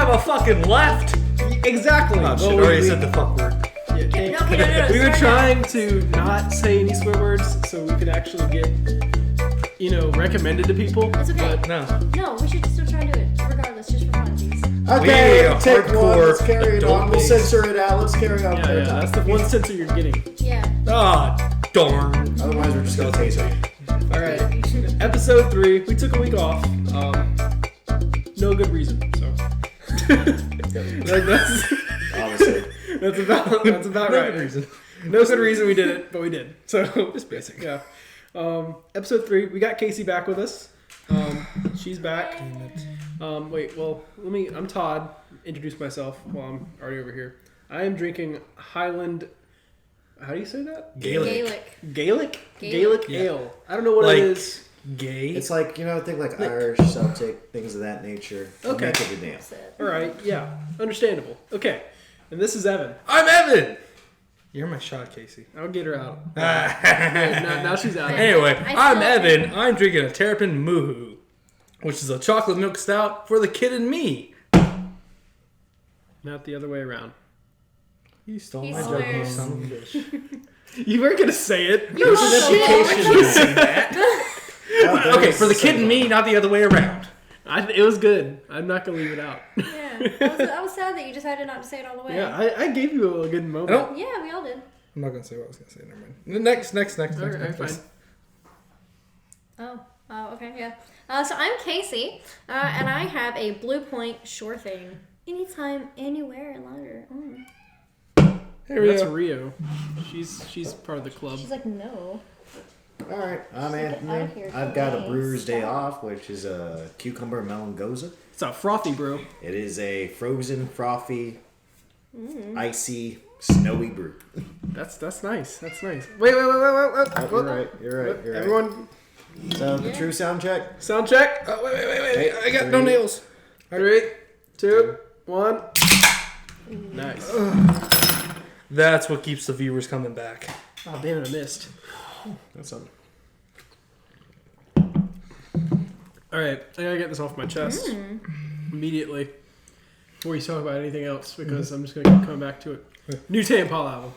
have a fucking left. Exactly. Oh shit, I already said the fuck word. No, we were trying to not say any swear words so we could actually get, recommended to people. It's okay. But No, we should still try and do it, regardless, just for funsies. Okay, We take hardcore one. Let's carry it on. We'll adult censor it out. Let's carry on. yeah, that's the one censor you're getting. Yeah. Ah, darn. Otherwise, we're just gonna taste it. All right, episode 3. We took a week off. No good reason. So Obviously. that's about right. Good reason. No good reason we did it, but we did. So Just basic. yeah. Episode 3. We got Casey back with us. She's back. Wait. Well, I'm Todd. Introduce myself while I'm already over here. I am drinking Highland. How do you say that? Gaelic. Gaelic Yeah. ale. I don't know what Like- it is. Gay. It's like, think like Irish, Celtic, things of that nature. Okay. Make it a damn. That's it. All right. Yeah. Understandable. Okay. And this is Evan. I'm Evan. You're my shot, Casey. I'll get her out. Now she's out. Anyway, I I'm still- Evan. I'm drinking a Terrapin Moo-hoo, which is a chocolate milk stout for the kid and me. Not the other way around. You stole He my joke, you swears. son of a bitch. You weren't gonna say it. No shit. Okay, for the kid and me, not the other way around. It was good. I'm not gonna leave it out. Yeah. I was sad that you decided not to say it all the way. Yeah, I gave you a good moment. I don't- Yeah, we all did. I'm not gonna say what I was gonna say. Never mind. Next. All right, fine. Oh, okay, yeah. So I'm Casey, and I have a Blue Point Sure Thing. Anytime, anywhere, and longer. Here we That's go. Rio. She's part of the club. She's like, no. All right, I'm Get out of Anthony. here, I've got a please. Brewer's Day Off, which is a cucumber melon goza. It's a frothy brew. It is a frozen, frothy, icy, snowy brew. That's nice. That's nice. Wait. You're right. Everyone, So the true sound check. sound check. Oh, wait. Hey, I got no three. nails. 3, 2, 1. Nice. That's what keeps the viewers coming back. Oh damn it! I missed. That's something. All right, I gotta get this off my chest immediately before you talk about anything else because I'm just gonna keep coming back to it. New Tan Paul album.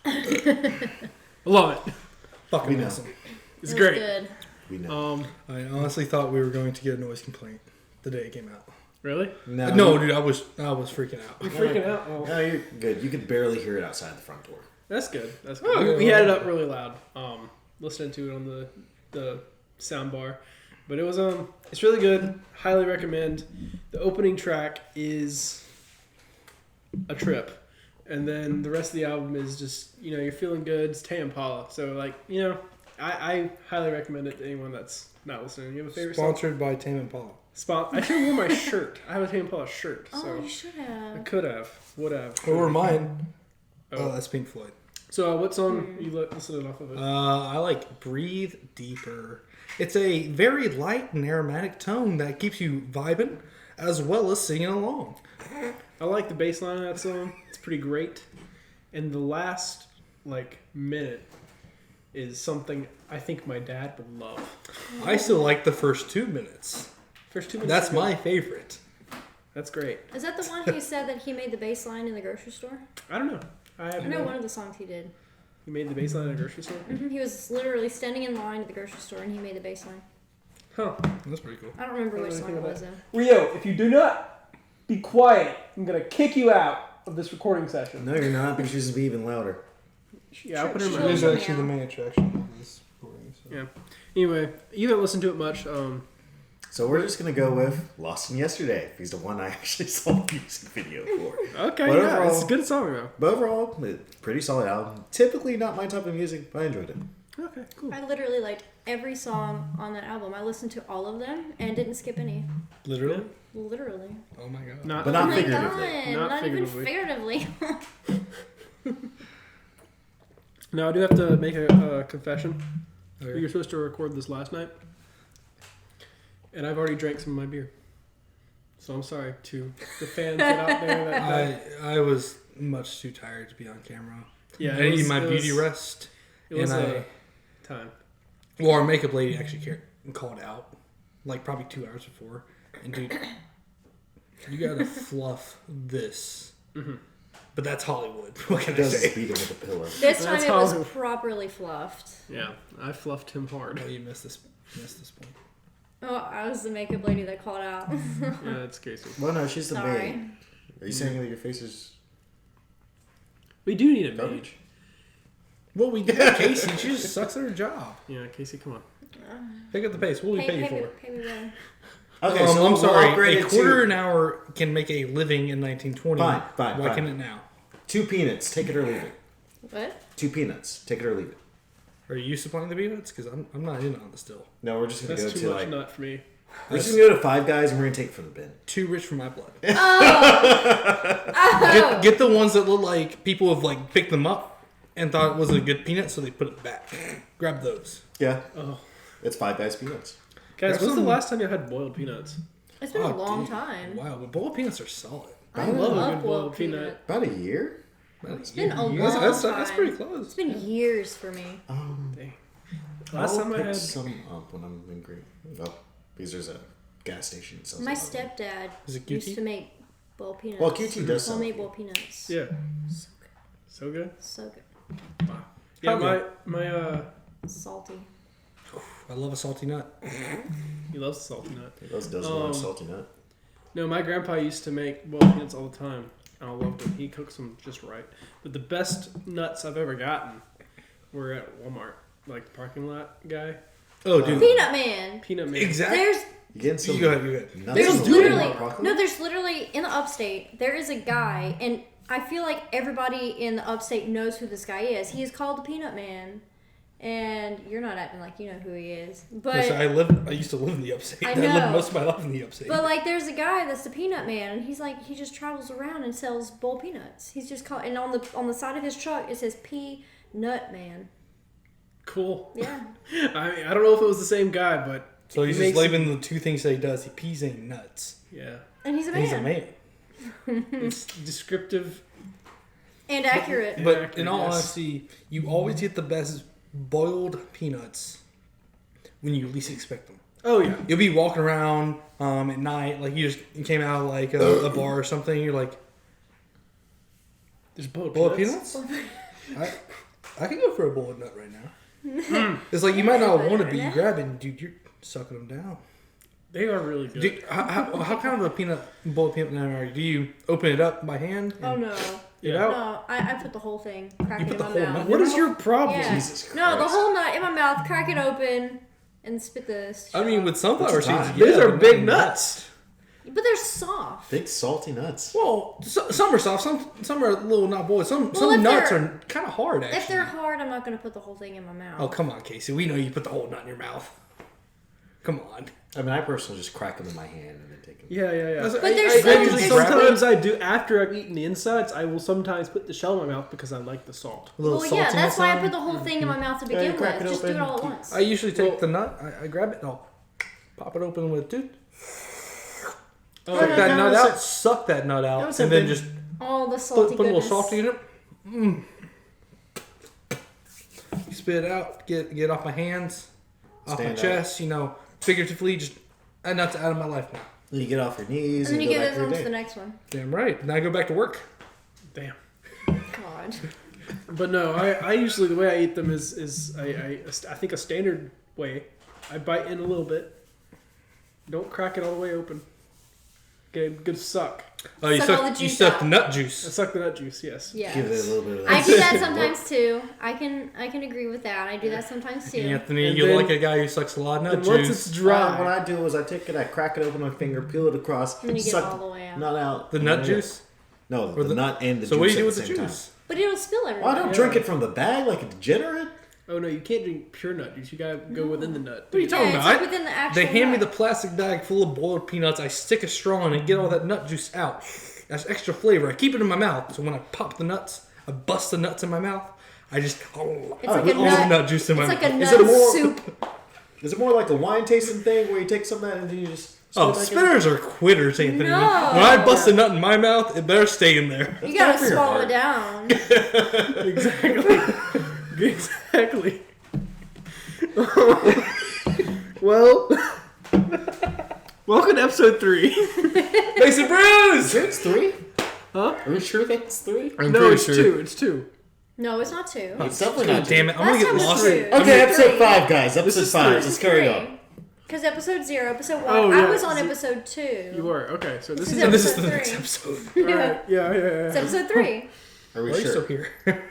I love it. Fucking know. awesome. It's It was great. good. We know. I honestly thought we were going to get a noise complaint the day it came out. Really? No, dude, I was freaking out. You're freaking out. Oh, No, you're good. You could barely hear it outside the front door. that's good. That's good. Oh, we yeah. had it up really loud. Listening to it on the sound bar, but it was it's really good. Highly recommend. The opening track is a trip, and then the rest of the album is just you're feeling good. It's Tay Impala, so I highly recommend it to anyone that's not listening. You have a favorite song? Sponsored by Tame Impala. I should have worn my shirt. I have a Tay Impala shirt, Oh, so you should I have. could have, would have. Or mine. Oh. Oh, that's Pink Floyd. So what song you listening off of it? I like Breathe Deeper. It's a very light and aromatic tone that keeps you vibing as well as singing along. I like the bass line of that song. It's pretty great. And the last minute is something I think my dad would love. I still like the first 2 minutes. First 2 minutes. That's are good. my favorite. That's great. Is that the one who said that he made the bass line in the grocery store? I don't know. I I know one of the songs he did. He made the bass line in a grocery store. He was literally standing in line at the grocery store and he made the bass line. Huh. That's pretty cool. I don't remember I which don't song know it anything was about though. Rio, if you do not be quiet, I'm gonna kick you out of this recording session. No, you're not, because she's be even louder. Yeah, I'll put her in Sure. my It is Sure. actually the main attraction of this recording. So. Yeah. Anyway, you haven't listened to it much. So we're just gonna go with Lost in Yesterday. He's the one I actually saw the music video for. Okay, But yeah, overall- it's a good song though. But overall, pretty solid album. Typically not my type of music, but I enjoyed it. Okay, cool. I literally liked every song on that album. I listened to all of them and didn't skip any. Literally? Literally. Oh my god. Not, But Oh not my figuratively. god, Not not even figuratively. figuratively. No, I do have to make a confession. Okay. We were supposed to record this last night, and I've already drank some of my beer. So I'm sorry to the fans that out there. That I was much too tired to be on camera. yeah, I needed my beauty rest. It was and a time. Well, our makeup lady actually called out, like probably 2 hours before. And dude, You gotta fluff this. Mm-hmm. But that's Hollywood. What can I Does say? beat him with a pillow. This time That's it was how- properly fluffed. Yeah, I fluffed him hard. Oh, you missed this point. Oh, I was the makeup lady that called out. Yeah, that's crazy. Well, no, she's the Sorry. maid. Are you saying that your face is... We do need a Garbage? mage. Well, we get Casey. She just sucks at her job. Yeah, Casey, come on. Pick up the pace. What will we pay you for? Pay me well. Okay, so I'm we'll sorry. upgrade A it quarter to an hour can make a living in 1920. Fine. Why fine. can it now? 2 peanuts. Take it or leave it. What? 2 peanuts. Take it or leave it. Are you supplying the peanuts? Because I'm not in on this still. No, we're just going to That's go too to much like... nut for me. We're just going to go to Five Guys and we're going to take it from the bin. Too rich for my blood. Oh. Get the ones that look like people have like picked them up and thought it was a good peanut, so they put it back. Grab those. Yeah. Oh. It's Five Guys peanuts. Guys, There's when's the some- last time you had boiled peanuts? It's been a Oh, long dude. time. Wow, but boiled peanuts are solid. I love a love good boiled boiled peanut. peanut. About a year? It's been a long that's time. pretty close. It's been years for me. Dang. Last I'll time I pick had... some up when I'm in Green. Oh, because there's a gas station. that sells My a lot of them. stepdad Is it used QT? to make boiled peanuts. Well, QT does sell. Homemade boiled peanuts. Yeah. So good. So good? So good. Wow. Yeah, How my Salty. I love a salty nut. he loves the salty nut. Those does love salty nut. No, my grandpa used to make boiled peanuts all the time. And I loved them. He cooks them just right. But the best nuts I've ever gotten were at Walmart. Like the parking lot guy. Oh, dude. Peanut Man. Peanut man. Exactly. There's You getting some You go ahead. You go ahead. nuts there's in the literally Walmart broccoli? no there's literally in the upstate there is a guy, and I feel like everybody in the upstate knows who this guy is. He is called the Peanut Man. And you're not acting like you know who he is. But Listen, I used to live in the upstate. I I lived know. most of my life in the upstate. But like, there's a guy that's the Peanut Man, and he's like, he just travels around and sells boiled peanuts. He's just called, and on the side of his truck it says Peanut Man. Cool. Yeah. I don't know if it was the same guy, but so he's he just makes leaving the two things that he does. He peas and nuts. yeah, And he's a And man. he's a man. it's descriptive. And accurate. But Accurate, in all yes. honesty, you always get the best boiled peanuts when you least expect them. Oh yeah. You'll be walking around at night, like you came out of like a bar or something. You're like, There's boiled peanuts? I can go for a boiled nut right now. It's like you might not want to, but you grab it, and dude, you're sucking them down. They are really good. Dude, how kind of a boiled peanut nut are you? Do you open it up by hand? Oh no. Yeah. No, I put the whole thing, crack You it put in the my whole mouth. nut? What is your problem? Yeah. Jesus No, the Christ. whole nut in my mouth, crack it open, and spit this. I mean, with sunflower What's the seeds, time? yeah, These are but big not nuts. But they're soft. Big salty nuts. Well, some are soft, some are a little not boiled. Some Well, if nuts they're- are kind of hard, actually. If they're hard, I'm not going to put the whole thing in my mouth. Oh, come on, Casey. We know you put the whole nut in your mouth. Come on. I mean, I personally just crack them in my hand and then take them. Yeah. But there's some- Usually there's- sometimes I do after I've eaten the insides. I will sometimes put the shell in my mouth because I like the salt. A little Well, yeah, that's saltiness why I on put it. the whole thing in my mouth to Yeah, you begin crack with. it Just do it open. all at once. I usually take the nut, I grab it, and I'll pop it open with a tooth. Oh, Suck that no, nut it's out, suck that nut out, was and then something- just All the salty put a little goodness. salty in it. You spit it out, get off my hands, off my Stand up. chest, figuratively, just that nut's out of my life now. Then you get off your knees And then you go get back those on to your the day. next one. Damn right. Now I go back to work. Damn. God. But no, I usually the way I eat them is I think a standard way. I bite in a little bit. Don't crack it all the way open. Get a good suck. Oh, you Suck all suck, the you juice suck out. the nut I juice. suck the nut juice. Yes. Yes. Give it a little bit of that. I do that sometimes too. I can agree with that. I do that sometimes too. Anthony, And you're then- like a guy who sucks a lot of nut And once juice. it's What dry, I do is I take it, I crack it open with my finger, peel it across, And then you get suck it all the way out. nut out. The and nut then- juice? No, Or the nut and the So juice what do you do at with the the same time. juice? But it'll spill Well, I everywhere. don't Yeah. drink it from the bag like a degenerate. oh no, you can't drink pure nut juice. You gotta go within the nut. What are you talking Yeah, it's about? like within the actual They hand me the nut. plastic bag full of boiled peanuts. I stick a straw in and get all that nut juice out. That's extra flavor. I keep it in my mouth. So when I pop the nuts, I bust the nuts in my mouth. I just It's put like all a the nut. nut juice in my It's like mouth. a Is nut it more- soup. Is it more like a wine tasting thing where you take some of that and then you just Oh, spit it back in? spinners are quitters, Anthony. No. When I bust a nut in my mouth, it better stay in there. You gotta bad for your swallow heart. it down. Exactly. Well, Welcome to episode 3. Mason Brews! Sure, it's 3. Huh? Are you sure that's 3? I'm No, pretty it's sure. 2. It's 2. No, it's not 2. It's definitely not. Damn it, I'm Last gonna time get was lost. 3. Okay, episode 3. 5, guys. Episode is 5. 3. Let's carry on. Because episode 0, episode 1, Oh, I yeah. was on episode 2. You were. Okay, so this This is is This is the Episode next 3. episode. Alright, yeah. It's episode 3. Are we Why are you still sure? here?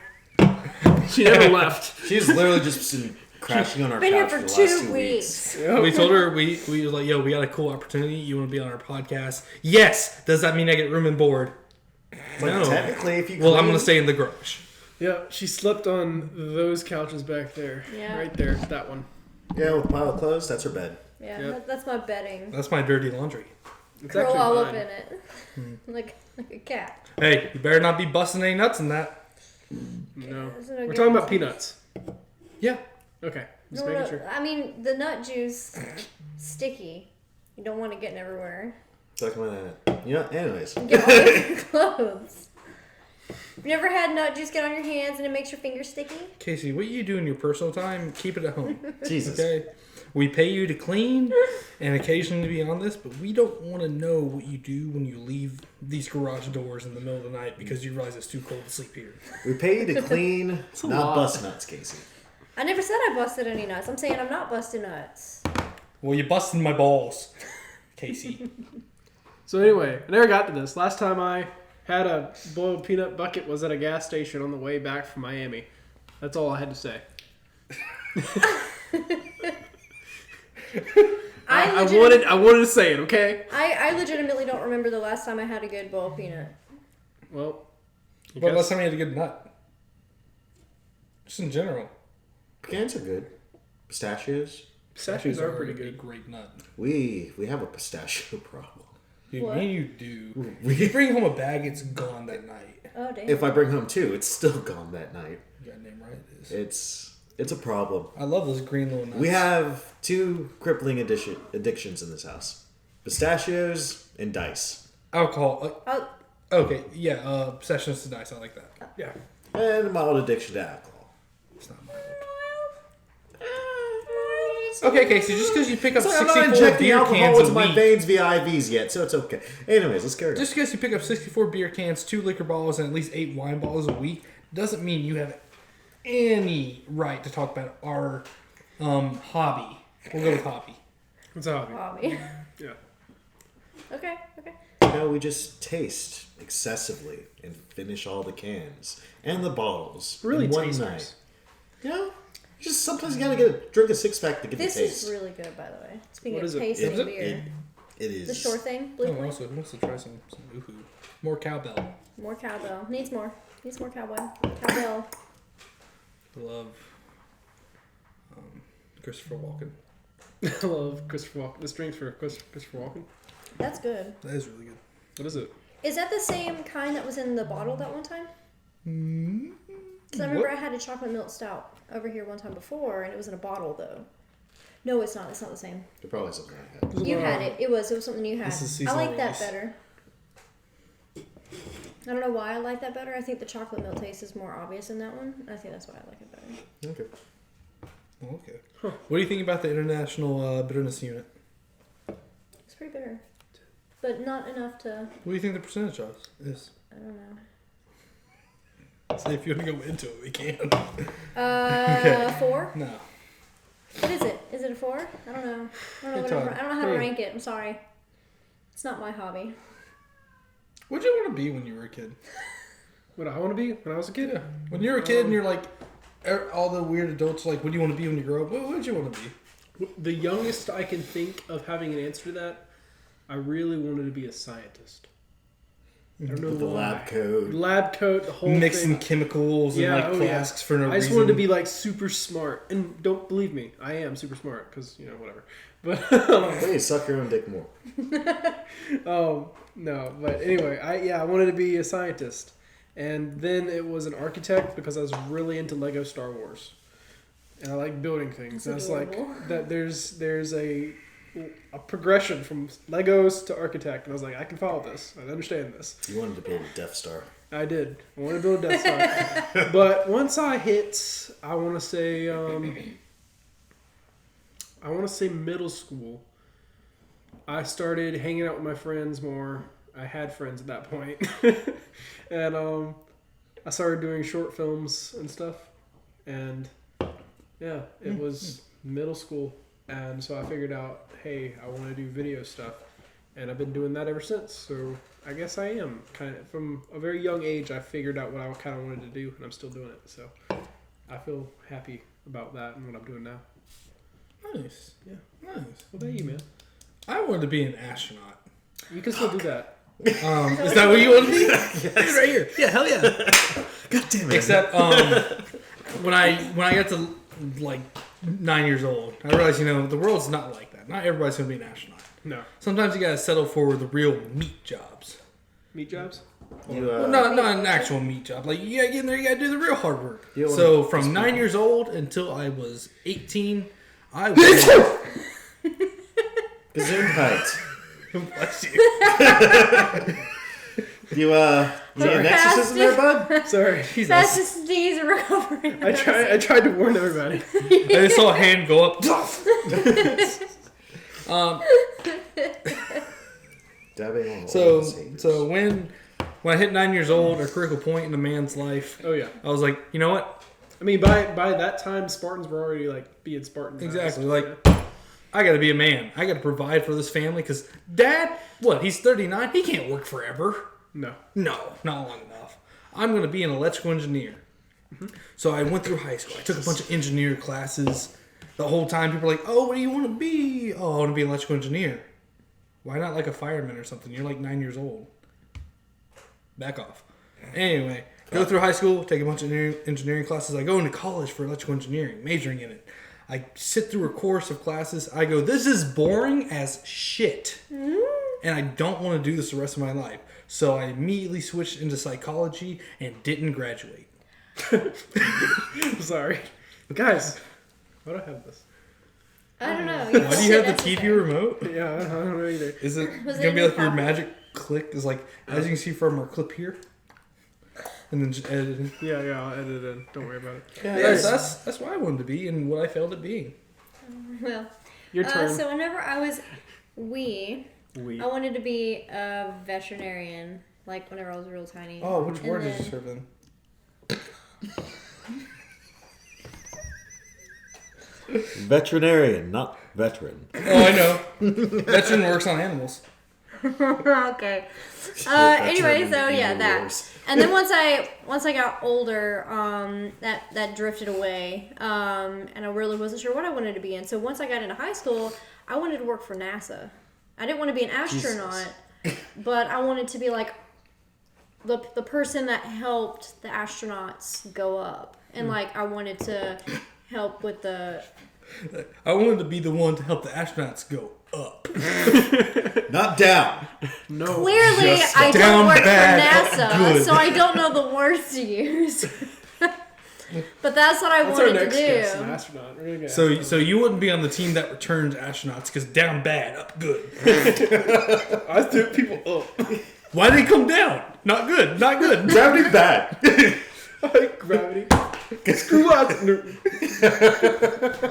She never left. She's literally just been crashing on our Been here couch for for the last 2 2 weeks. weeks. We told her, we was like, yo, we got a cool opportunity. You want to be on our podcast? Yes. Does that mean I get room and board? Like, No. technically, if you Well, I'm clean- going to stay in the garage. Yeah, she slept on those couches back there. Yeah. Right there. That one. Yeah, with a pile of clothes, that's her bed. Yeah, Yep. that's my bedding. That's my dirty laundry. It's Curl actually all mine. up in it. like a cat. Hey, you better not be busting any nuts in that. No. Isn't it We're good? talking about peanuts. Yeah. Okay. Just No, making no, sure. I mean, the nut juice, sticky. You don't want it getting everywhere. Talking about that. You know, anyways. Get all over your clothes. You never had nut juice get on your hands and it makes your fingers sticky? Casey, what you do in your personal time, keep it at home. Jesus. Okay? We pay you to clean and occasionally to be on this, but we don't want to know what you do when you leave these garage doors in the middle of the night because you realize it's too cold to sleep here. We pay you to clean, a not lot. bust nuts, Casey. I never said I busted any nuts. I'm saying I'm not busting nuts. Well, you busted my balls, Casey. So anyway, I never got to this. Last time I had a boiled peanut bucket was at a gas station on the way back from Miami. That's all I had to say. I wanted to say it, okay? I legitimately don't remember the last time I had a good bowl of peanut. Well, I But guess- last time you had a good nut. Just in general. Pecans are good. Pistachios. pistachios are pretty a good. great nut. We have a pistachio problem. Dude, What? me and you do. If you bring home a bag, it's gone that night. Oh, damn. If I bring home 2, it's still gone that night. You got name right. It is. It's a problem. I love those green little nuts. We have 2 crippling addictions in this house: pistachios and dice, alcohol. Oh, Okay, yeah. Sessions to dice. I like that. Yeah. and a mild addiction to alcohol. It's not my Okay, Casey. Just because you pick up So I'm not 64 injecting beer alcohol cans into a my week, veins via IVs yet, so it's okay. Anyways, let's carry on. just because you pick up 64 beer cans, 2 liquor bottles, and at least 8 wine bottles a week, doesn't mean you have any right to talk about our hobby. We'll go with hobby. It's a hobby. hobby. Yeah. Okay. We just taste excessively and finish all the cans and the bottles Really in one tasters. night. You know, just sometimes you gotta drink a 6-pack to get This the taste. is really good, by the way. Speaking What of is it? tasting Is it? beer. It is. The shore thing, blue Oh, point. also, who wants to try some Moo-hoo? More cowbell. More cowbell. Needs more cowbell. Cowbell. I love Christopher Walken. I love Christopher Walken. This drink's for Christopher Walken. That's good. That is really good. What is it? Is that the same kind that was in the bottle that one time? Because I remember I had a chocolate milk stout over here one time before, and it was in a bottle though. No, it's not. It's not the same. They're probably something like that. You had it. It was something you had. This is I seasonal like that release. better. I don't know why I like that better. I think the chocolate milk taste is more obvious in that one. I think that's why I like it better. Okay. Oh, okay. What do you think about the International Bitterness Unit? It's pretty bitter, but not enough to. What do you think the percentage of is? I don't know. So if you want to go into it, we can. 4. No. What is it? Is it a 4? I don't know. I don't know, Hey, what Todd. I don't know how to Hey. rank it. I'm sorry. It's not my hobby. What'd you want to be when you were a kid? What I want to be when I was a kid? Yeah. When you were a kid and you're like, all the weird adults are like, what do you want to be when you grow up? What did you want to be? The youngest I can think of having an answer to that, I really wanted to be a scientist. I don't know With the why. lab coat. Lab coat, the whole Mixing thing. chemicals and Yeah, like oh, yeah. flasks for no reason. I just wanted to be like super smart, and don't believe me, I am super smart because whatever. But Hey, suck your own dick more. no. But anyway, I wanted to be a scientist, and then it was an architect because I was really into Lego Star Wars, and I like building things. That's And I was adorable. like that. There's a progression from Legos to architect, and I was like, I can follow this. I understand this. You wanted to build a Death Star. I did. I want to build a Death Star. But once I hit, I want to say middle school. I started hanging out with my friends more. I had friends at that point. And I started doing short films and stuff. And yeah, it was middle school. And so I figured out, hey, I want to do video stuff. And I've been doing that ever since. So I guess I am kind of, from a very young age, I figured out what I kind of wanted to do, and I'm still doing it. So I feel happy about that and what I'm doing now. Nice. Yeah. Nice. What about you, man? I wanted to be an astronaut. You can still do that. Is that what you want to be? Yes. Right here. Yeah, hell yeah. God damn it. Except when I got to like 9 years old, I realized, the world's not like that. Not everybody's going to be an astronaut. No. Sometimes you got to settle for the real meat jobs. Meat jobs? Well, not an actual meat job. Like, you got to get in there, you got to do the real hard work. So from 9 years old until I was 18, I was... Gesundheit. Bless you. You need an exorcism there, bud? Sorry. Jesus. Fastest D's are recovering. I tried to warn everybody. I just saw a hand go up. Dabbing on So the when I hit 9 years old, a critical point in a man's life, Oh, yeah. I was like, you know what? I mean, by that time, Spartans were already, like, being Spartans. Exactly. Like, I got to be a man. I got to provide for this family because Dad, he's 39. He can't work forever. No. No, not long enough. I'm going to be an electrical engineer. Mm-hmm. So I went through high school. I took a bunch of engineer classes. The whole time people were like, oh, what do you want to be? Oh, I want to be an electrical engineer. Why not like a fireman or something? You're like 9 years old. Back off. Anyway, go through high school, take a bunch of engineering classes. I go into college for electrical engineering, majoring in it. I sit through a course of classes. I go, this is boring as shit. And I don't want to do this the rest of my life. So I immediately switched into psychology and didn't graduate. I'm sorry. Guys, why do I have this? I don't know. Why do you have the TV remote? Yeah, I don't know either. Is it Was going to it be in like your your magic click? Is like, as you can see from our clip here. And then just edit it in. Yeah, I'll edit it in. Don't worry about it. Yeah, that's what I wanted to be and what I failed at being. Well, Your turn. so whenever I was I wanted to be a veterinarian, like whenever I was real tiny. Oh, which And word did then- you serve in? Veterinarian, not veteran. Oh, I know. Veteran works on animals. Okay. Anyway, so yeah, that. And then once I got older, that drifted away, and I really wasn't sure what I wanted to be in. So once I got into high school, I wanted to work for NASA. I didn't want to be an astronaut, but I wanted to be like the person that helped the astronauts go up, and like I wanted to help with the. I wanted to be the one to help the astronauts go up. Not down. No. Clearly, Just I down don't work bad, for up NASA, good. so I don't know the words to use. But that's what I That's our wanted to next guest, an do. astronaut. We're gonna get So astronaut. you wouldn't be on the team that returns astronauts because down bad, up good. I threw people up. Why did he come down? Not good. Not good. Gravity bad. I like gravity. Screw out Newton.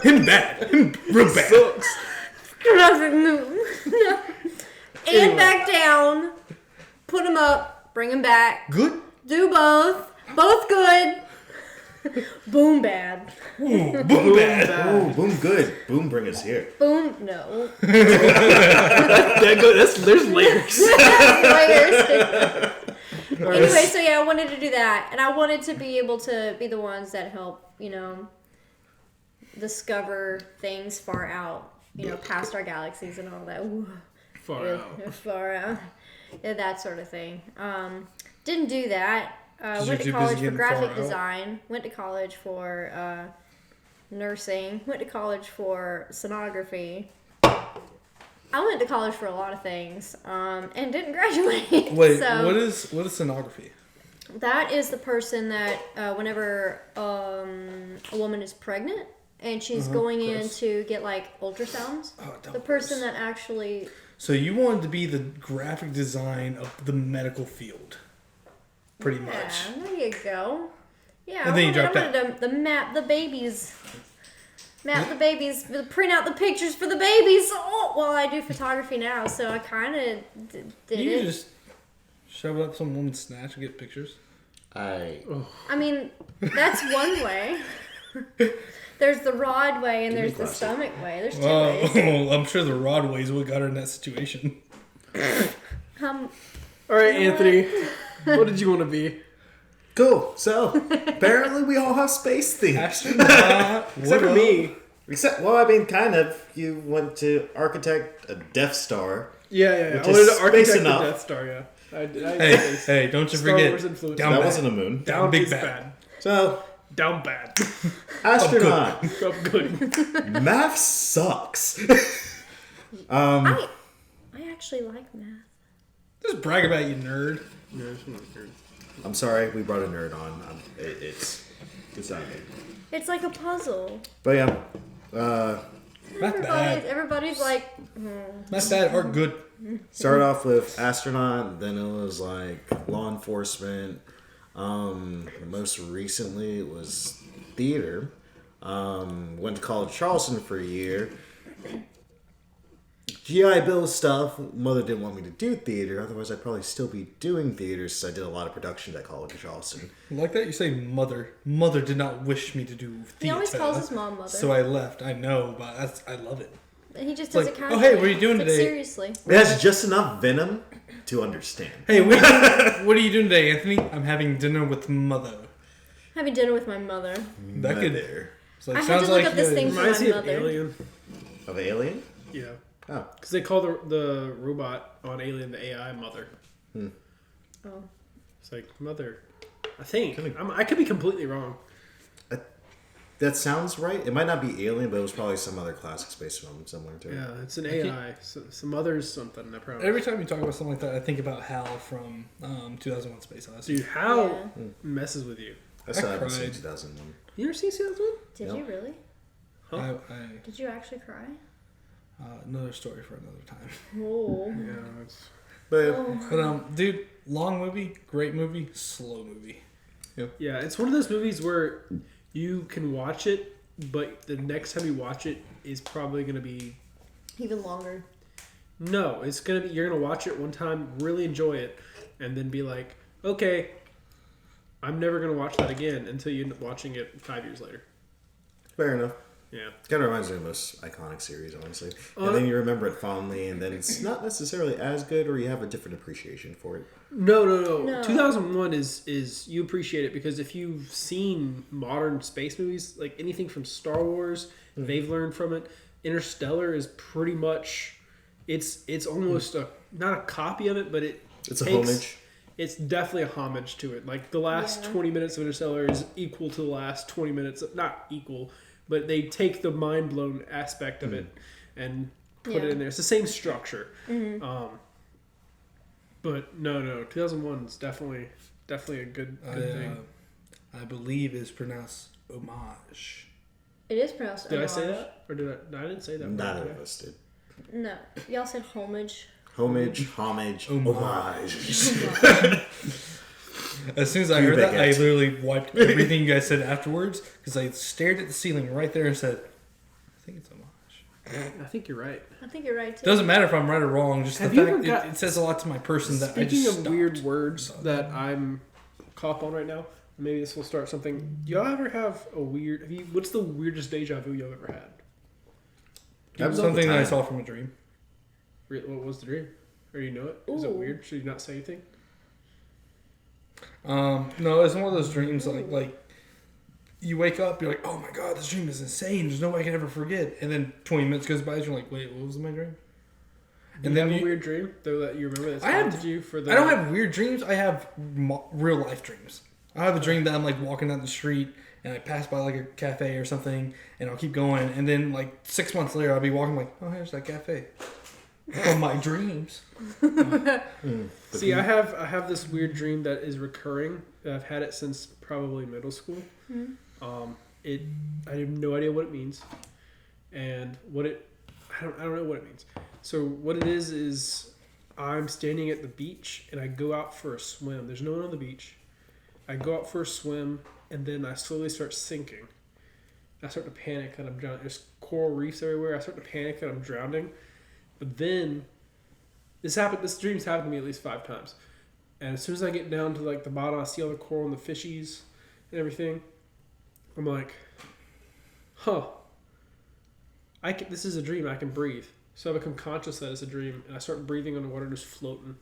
Him bad. Him real bad. Sucks. And Anyway. back down. Put him up. Bring him back. Good. Do both. Both good. Boom bad. Ooh, boom bad. Oh, boom good. Boom bring us here. Boom no. There's layers. Layers. Anyway, so yeah, I wanted to do that, and I wanted to be able to be the ones that help, discover things far out, past our galaxies and all that. Ooh, Far out. far out, yeah, that sort of thing. Didn't do that. you're Went to too college busy for getting graphic far out. design. Went to college for nursing. Went to college for sonography. I went to college for a lot of things, and didn't graduate. Wait, so, what is sonography? that is the person that whenever a woman is pregnant and she's going in gross. to get like ultrasounds, Oh, don't the person gross. that actually So you wanted to be the graphic design of the medical field, pretty much. Yeah, there you go. Yeah, And then you dropped I wanted the map, the babies. map the babies, print out the pictures for the babies. Oh, well, I do photography now, so I kind of did You it. just shove it up some woman's snatch and get pictures. I mean, that's one way. There's the rod way and there's the stomach way. There's two ways. Oh, I'm sure the rod way is what got her in that situation. All right, Anthony. What did you want to be? Cool. So, apparently we all have space themes. Astronaut. Except for me. Well, I mean, kind of. You went to architect a Death Star. Yeah. Which I wanted is to architect space the enough. Death Star, yeah. Hey, don't you Star forget. Wars influence. Down That bad. wasn't a moon. Down Big is bad. bad. So, Down bad. astronaut. Up good. Math sucks. I actually like math. Just brag about you, nerd. I'm sorry, we brought a nerd on. It's not me. It's like a puzzle. But yeah, Math bad. Everybody's like, Math bad or good. started off with astronaut, then it was like law enforcement. Most recently it was theater. Went to college Charleston for a year. GI Bill stuff. Mother didn't want me to do theater, otherwise I'd probably still be doing theater since I did a lot of productions at college of Charleston. Like that you say mother. Mother did not wish me to do theater. he always calls his mom mother. So I left. I know, but I love it. And he just It's does like, it casually. oh, hey, what are you doing Like, today? Seriously. It has just enough venom to understand. Hey, what are you doing today, Anthony? I'm having dinner with mother. Having dinner with my mother. That could. Mother. It's like, I had sounds to look like up this thing for Reminds my me of mother. Alien. Of Alien? Yeah. Oh. Because they call the robot on Alien the AI mother. Oh. It's like, mother. I think. I could be completely wrong. That sounds right. It might not be Alien, but it was probably some other classic space film similar to it. Yeah, it's an AI. Some mother's something, I promise. Every time you talk about something like that, I think about Hal from 2001: Space Odyssey. Dude, how Yeah. messes with you? I still haven't cried. seen 2001. You ever seen 2001? Did Yep. you really? I, Did you actually cry? another story for another time. Oh. Yeah, it's... But But dude, long movie, great movie, slow movie. Yeah, it's one of those movies where you can watch it, but the next time you watch it is probably going to be... Even longer. No, it's going to be... You're going to watch it one time, really enjoy it, and then be like, okay, I'm never going to watch that again until you end up watching it 5 years later. fair enough. Yeah. Kind of reminds me of the most iconic series, honestly. And then you remember it fondly, and then it's not necessarily as good, or you have a different appreciation for it. No. No. 2001 is you appreciate it because if you've seen modern space movies, like anything from Star Wars, they've learned from it. Interstellar is pretty much it's almost not a copy of it, but It's a homage. It's definitely a homage to it. Like the last 20 minutes of Interstellar is equal to the last 20 minutes of, not equal, but they take the mind blown aspect of it and put it in there. It's the same structure. But no, 2001 is definitely a good thing. I believe is pronounced homage. It is pronounced Did I homage. say that? Or did I? No, I didn't say that. None right, of did I? us did. No. Y'all said homage. Homage. Homage. As soon as I Too heard that, I big. literally wiped everything you guys said afterwards because I stared at the ceiling right there and said, I think it's homage. I think you're right. I think you're right, too. Doesn't matter if I'm right or wrong, just Have the you fact ever got- it says a lot to my person that I Speaking just of stopped. weird words that I'm caught on right now, maybe this will start something. Do y'all ever have a weird? What's the weirdest deja vu you've ever had? Happens all the Something that I time. saw from a dream. What was the dream? Or you know it? Is it Ooh. weird? Should you not say anything? No, it's one of those dreams like you wake up, you're like, oh my god, this dream is insane. There's no way I can ever forget. And then 20 minutes goes by, you're like, wait, what was my dream? And then have a weird dream though that you remember that's haunted you for the. I don't have weird dreams. I have real life dreams. I have a dream that I'm like walking down the street and I pass by like a cafe or something, and I'll keep going, and then like 6 months later I'll be walking like, oh, here's that cafe. From my dreams. See, I have this weird dream that is recurring. I've had it since probably middle school. I have no idea what it means, and I don't know what it means. So what it is I'm standing at the beach and I go out for a swim. There's no one on the beach. I go out for a swim and then I slowly start sinking, I start to panic that I'm drowning. There's coral reefs everywhere. I start to panic that I'm drowning. But then, this dream's happened to me at least 5 times. And as soon as I get down to like the bottom, I see all the coral and the fishies and everything. I'm like, huh. This is a dream. I can breathe. So I become conscious that it's a dream, and I start breathing underwater, just floating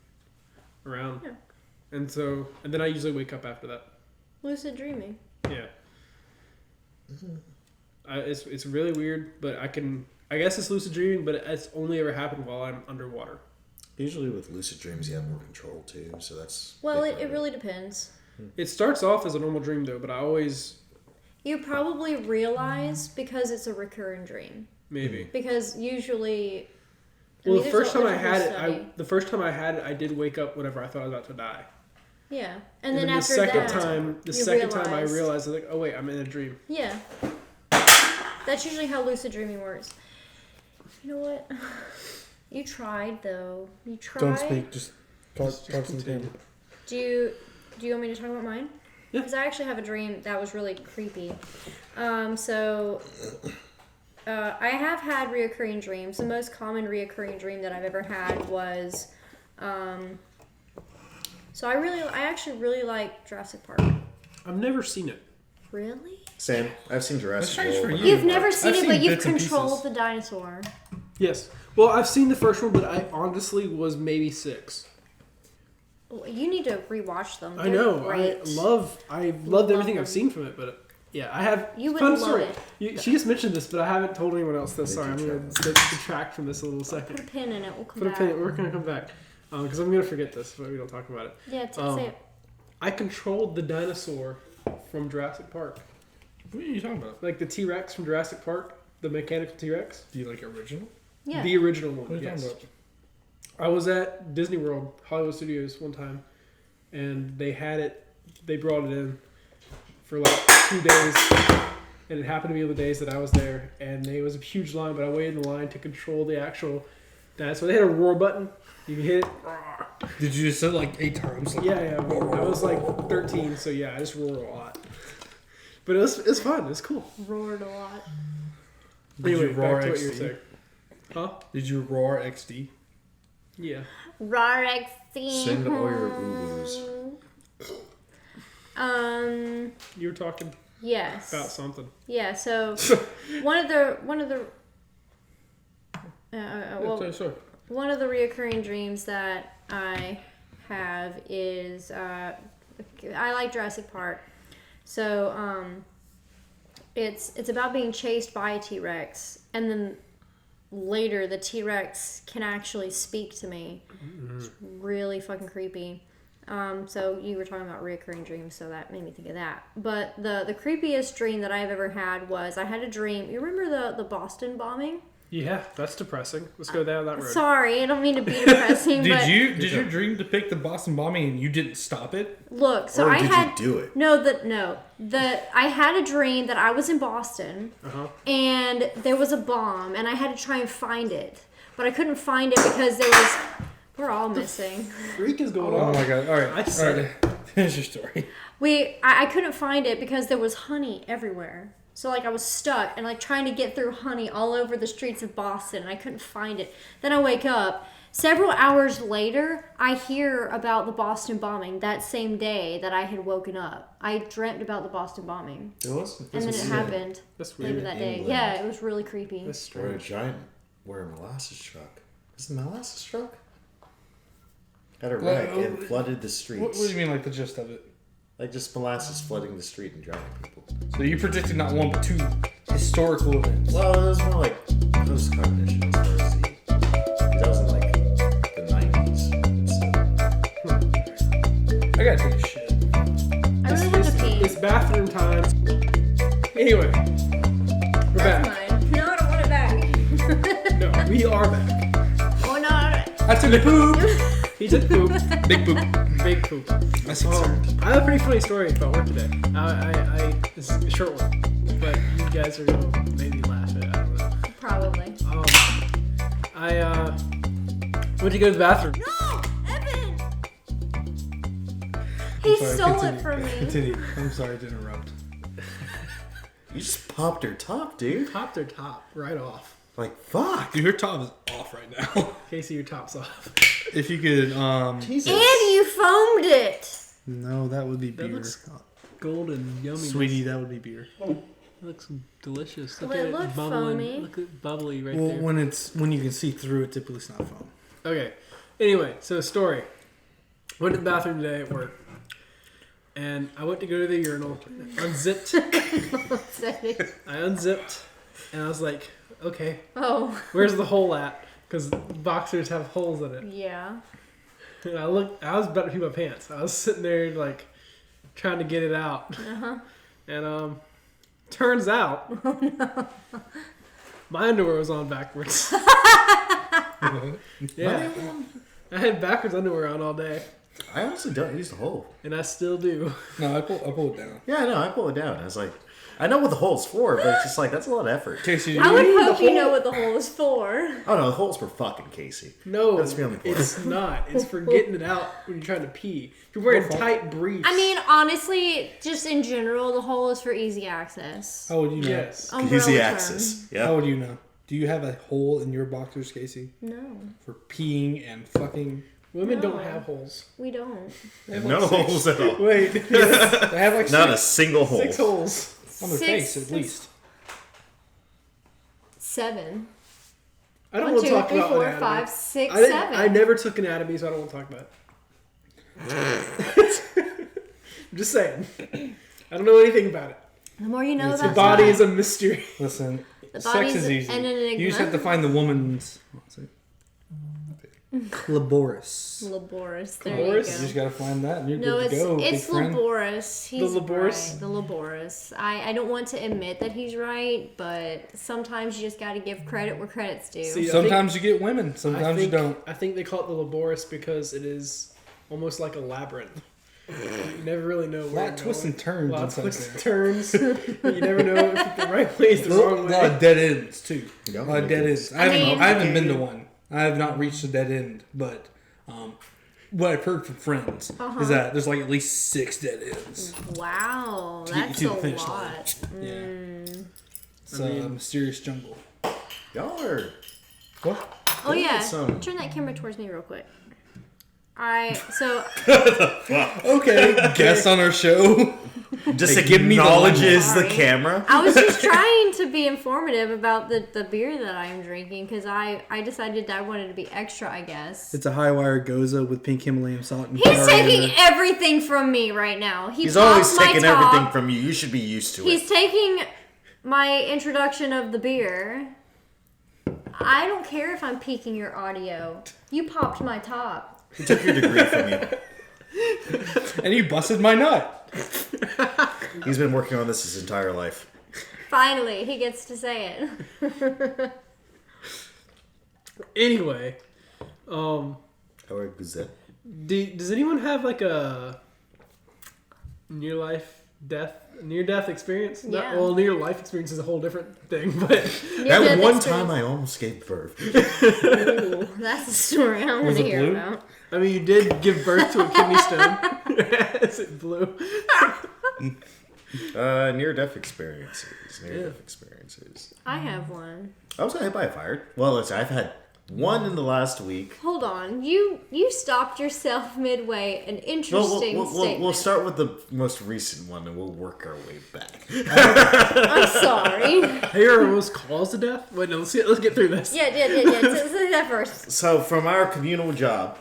around. Yeah. And then I usually wake up after that. Lucid dreaming. Yeah. It's really weird, but I guess it's lucid dreaming, but it's only ever happened while I'm underwater. Usually with lucid dreams, you have more control too, so that's... Well, it really depends. It starts off as a normal dream, though, but I always... You probably realize because it's a recurring dream. Maybe. Because usually... Well, the first time I had it, I did wake up whenever I thought I was about to die. Yeah. And then after the second time I realized, like, oh wait, I'm in a dream. Yeah. That's usually how lucid dreaming works. You know what? You tried, though. You tried. Don't speak. Just talk to the camera. Do you want me to talk about mine? Yeah. Because I actually have a dream that was really creepy. I have had reoccurring dreams. The most common reoccurring dream that I've ever had was... So I actually really like Jurassic Park. I've never seen it. Really? Same. I've seen Jurassic That's strange World. for you. You've never seen I've it, seen but you've bits and controlled pieces. the dinosaur. Yes. Well, I've seen the first one, but I honestly was maybe 6. You need to rewatch them. I know. Great. I loved everything them. I've seen from it, but yeah, I have. You would fun love story. it. She just mentioned this, but I haven't told anyone else this. Did Sorry, I'm you going to detract from this a little Put a second. pin in it. We'll come Put a back. pin. We're going to come back because I'm going to forget this, but we don't talk about it. Yeah, say it. I controlled the dinosaur from Jurassic Park, What are you talking about? like the T-Rex from Jurassic Park, the mechanical T-Rex, Do you like original? Yeah. the original What are one. you Yes. talking about? I was at Disney World, Hollywood Studios one time, and they had it. They brought it in for like 2 days, and it happened to be on the days that I was there. And it was a huge line, but I waited in line to control the actual dinosaur. They had a roar button. You can hit it. Did you just say it like 8 times? Like, Yeah. I was like 13, so yeah, I just roared a lot. But it was fun. It was cool. Roared a lot. Did Anyway, you roar back to what you were XD? saying. Huh? Did you roar XD? Yeah. Rarexy. Send all your boo-boos. You were talking Yes. about something. Yeah. So one of the Sorry. one of the reoccurring dreams that I have is I like Jurassic Park. So it's about being chased by a T-Rex, and then later the T-Rex can actually speak to me. It's really fucking creepy. So you were talking about reoccurring dreams, so that made me think of that. But the creepiest dream that I've ever had was I had a dream. You remember the Boston bombing? Yeah, that's depressing. Let's go down that road. Sorry, I don't mean to be depressing, but Did your dream depict the Boston bombing and you didn't stop it? look. So Or I did had you do it? I had a dream that I was in Boston and there was a bomb and I had to try and find it, but I couldn't find it because we're all missing. Freak is going Oh on. my god! All right, I said it. Finish your story. I couldn't find it because there was honey everywhere. So like I was stuck and like trying to get through honey all over the streets of Boston and I couldn't find it. Then I wake up. Several hours later, I hear about the Boston bombing that same day that I had woken up. I dreamt about the Boston bombing. It was? And then it happened That's later weird. that day. England. Yeah, it was really creepy. That's Or a strange. giant, or a molasses truck. Is it a molasses truck? Had a Well, wreck and flooded the streets. What do you mean, like the gist of it? Like just molasses flooding the street and drowning people. So you predicted not one but 2 historical events. Well, it was more like post-cognition as far as that was in like the 90s. I gotta take a shit. I really have to pee. It's bathroom time. Anyway, we're That's back. mine. No, I don't want it back. No, we are back. Oh no. I took a poop. He took poop. Big poop. Big poop. That's concerned. I have a pretty funny story about work today. This is a short one, but you guys are gonna maybe laugh at it. I don't know. Probably. I went to go to the bathroom. No, Evan. He Sorry, stole continue. it from me. Continue. I'm sorry to interrupt. You just popped her top, dude. Popped her top right off. Like, fuck. Dude, her top is off right now. Casey, your top's off. If you could, Jesus. And you foamed it. No, that would be That beer. looks golden, yummy. Sweetie, that would be beer. It looks delicious. Look Well, at it it looked bubbling. foamy. Look at bubbly right Well, there. when you can see through it, typically it's not foam. Okay. Anyway, so story. Went to the bathroom today at work. And I went to go to the urinal, unzipped. I unzipped, and I was like, okay, Oh, where's the hole at? Because boxers have holes in it. yeah. And I was about to pee my pants. I was sitting there, like, trying to get it out. Uh-huh. And, turns out, my underwear was on backwards. Yeah. I had backwards underwear on all day. I honestly don't use the hole. And I still do. No, I pull it down. Yeah, I know. I pull it down. I was like, I know what the hole's for, but it's just like, that's a lot of effort. Casey, I would the hope you hole- know what the hole is for. Oh, no, the hole's for fucking Casey. No, That's me on the point. it's not. It's for getting it out when you're trying to pee. If you're wearing tight briefs. I mean, honestly, just in general, the hole is for easy access. how would you know? yes. Umbrella Easy term. access. How Yeah. would you know? Do you have a hole in your boxers, Casey, No, for peeing and fucking? Women No. don't have holes. we don't. They have No like six. holes at all. Wait. They have like Not a six, single hole. 6 holes. on their Six- face at least. 7. I don't 1, want 2, to talk 3, about 4, anatomy. 5, 6, I, didn't- 7. I never took anatomy, so I don't want to talk about it. I'm just saying. I don't know anything about it. The more you know It's about The body life. is a mystery. Listen, The sex body's is easy. an enigma. You just have to find the woman's. What's it? Laborious. Laborious. There Laborious? You you just go. gotta find that, and you're No, good to go. it's big friend. laborious. He's laborious? right. The laborious. I don't want to admit that he's right, but sometimes you just got to give credit where credit's due. See, Sometimes you get women, I sometimes think, you don't. I think they call it the laborious because it is almost like a labyrinth. You never really know A where lot of twists and turns A lot of inside twists there. and turns. You never know if the right way is the A wrong lot way. of dead ends too. Yeah, A lot of dead ends. I mean- I haven't been to one. I have not reached a dead end, but what I've heard from friends is that there's like at least 6 dead ends. Wow, To get that's you a to the finish line. lot. Yeah, it's I a mean- mysterious jungle. Y'all are... Oh Look yeah, at some- turn that camera towards me real quick. Okay, guest on our show. Just Hey, give me the acknowledges the limelight. camera. I was just trying to be informative about the beer that I am drinking because I decided that I wanted to be extra, I guess. It's a high wire goza with pink Himalayan salt and He's coriander. taking everything from me right now. He's popped always my taking top. everything from you. You should be used to it. He's taking my introduction of the beer. I don't care if I'm peaking your audio. You popped my top. He took your degree from you. And he busted my nut. He's been working on this his entire life. Finally, he gets to say it. Anyway, How are Gazette? does anyone have like a near death experience? Yeah. Well, near life experience is a whole different thing, but Near-death That one experience. time I almost gave birth. Ooh, that's a story I want Was to it hear blue? about. I mean, you did give birth to a kidney stone. Is it blue? Near-death experiences. Near-death experiences. I have one. I was hit by a fire. Well, listen, I've had one in the last week. Hold on. You stopped yourself midway. An interesting statement. We'll start with the most recent one, and we'll work our way back. I'm sorry. Here was caused to death. Wait, no. Let's get through this. Yeah. Say that first. So, from our communal job,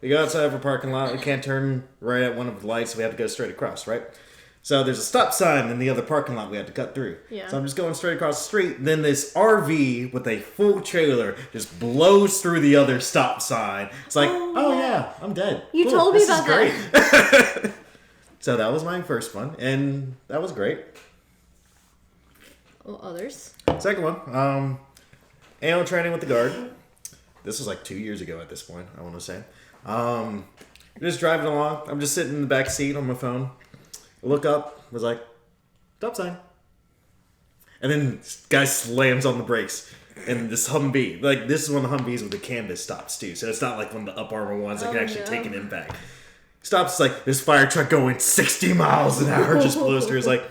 we go outside of a parking lot. We can't turn right at one of the lights, so we have to go straight across, right? So there's a stop sign in the other parking lot we had to cut through. Yeah. So I'm just going straight across the street. Then this RV with a full trailer just blows through the other stop sign. It's like, oh yeah, I'm dead. You Cool, told me this about is great. So that was my first one, and that was great. Well, others. Second one, annual training with the guard. This was like 2 years ago at this point, I want to say. Just driving along. I'm just sitting in the back seat on my phone. Look up, was like, stop sign. And then this guy slams on the brakes. And this Humvee, like this is one of the Humvees with the canvas stops too. So it's not like one of the up armor ones that can actually take an impact. Stops like this fire truck going 60 miles an hour just blows through. It's like,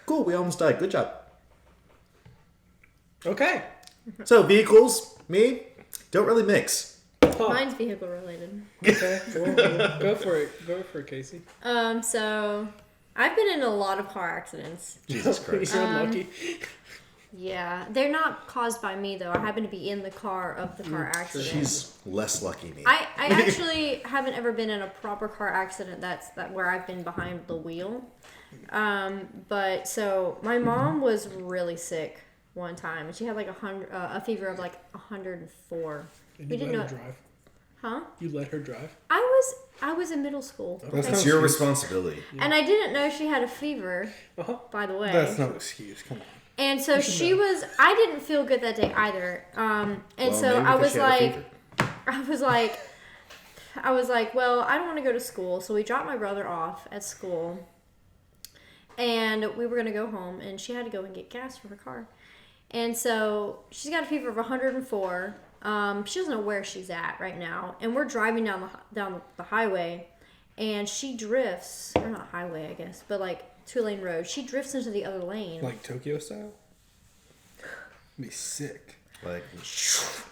cool. cool. We almost died. Good job. Okay. So, vehicles, me, don't really mix. Mine's vehicle related. Okay. Go for it. Go for it, Casey. So I've been in a lot of car accidents. Jesus Christ. You're unlucky. Yeah, they're not caused by me though. I happen to be in the car of the car accident. She's less lucky than me. I actually haven't ever been in a proper car accident that where I've been behind the wheel. But so my mom was really sick one time, and she had like a fever of like 104. And We you didn't let know. her drive. Huh? You let her drive. I was in middle school, That's It's not your excuse. responsibility. and I didn't know she had a fever. Uh-huh. By the way, That's no excuse. Come on. and so she was. I didn't feel good that day either. And Well, so maybe I because was she had a like, fever. I was like, well, I don't want to go to school, so we dropped my brother off at school, and we were gonna go home, and she had to go and get gas for her car, and so she's got a fever of 104. She doesn't know where she's at right now, and we're driving down the highway, and she drifts, or not highway, I guess, but like 2-lane road. She drifts into the other lane. Like Tokyo style? Be sick. Like,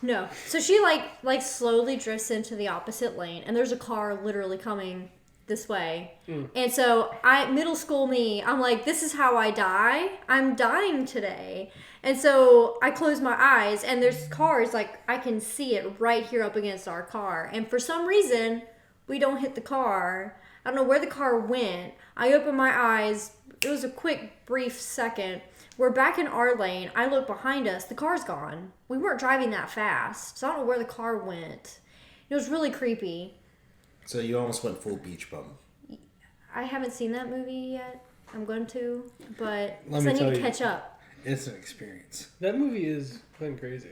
No. So she like slowly drifts into the opposite lane, and there's a car literally coming this way. And so middle school me, I'm like, this is how I die. I'm dying today. And so I close my eyes, and there's cars, like I can see it right here up against our car. And for some reason, we don't hit the car. I don't know where the car went. I open my eyes. It was a quick, brief second. We're back in our lane. I look behind us. The car's gone. We weren't driving that fast, so I don't know where the car went. It was really creepy. so you almost went full beach bum. I haven't seen that movie yet. I'm going to, but Let 'cause me I need tell to you. catch up. It's an experience. That movie is fucking crazy.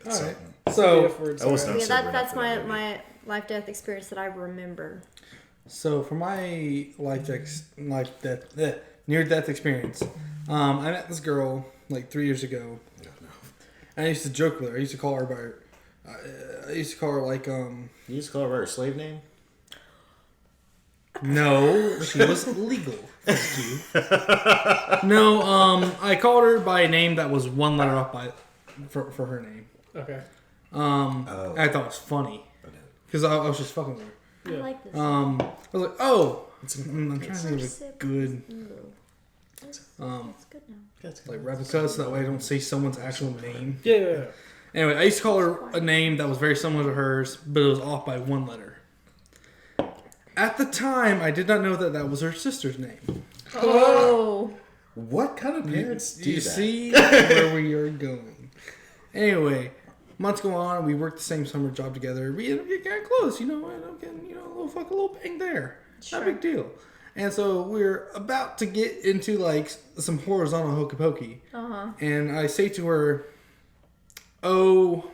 All right. The So, F word, I was sorry. not Yeah, sober that's enough for that my movie. life-death experience that I remember. for my near-death experience, I met this girl like 3 years ago. And I used to joke with her. I used to call her by her. I used to call her like You used to call her by her slave name? No, she was legal. Thank you. No, I called her by a name that was one letter off for her name. Okay. I thought it was funny because I was just fucking with her. I Yeah. like this. I was like, oh, I'm trying to think of a good It's good now. like replica, so that way I don't say someone's actual name. Yeah. Anyway, I used to call her a name that was very similar to hers, but it was off by one letter. At the time, I did not know that was her sister's name. Oh. What kind of parents do You that? see where we are going. Anyway, months go on. We work the same summer job together. We get kind of close, and I'm getting a little bang there. Sure. Not a big deal. And so we're about to get into like some horizontal hokey pokey. Uh-huh. And I say to her, "Oh,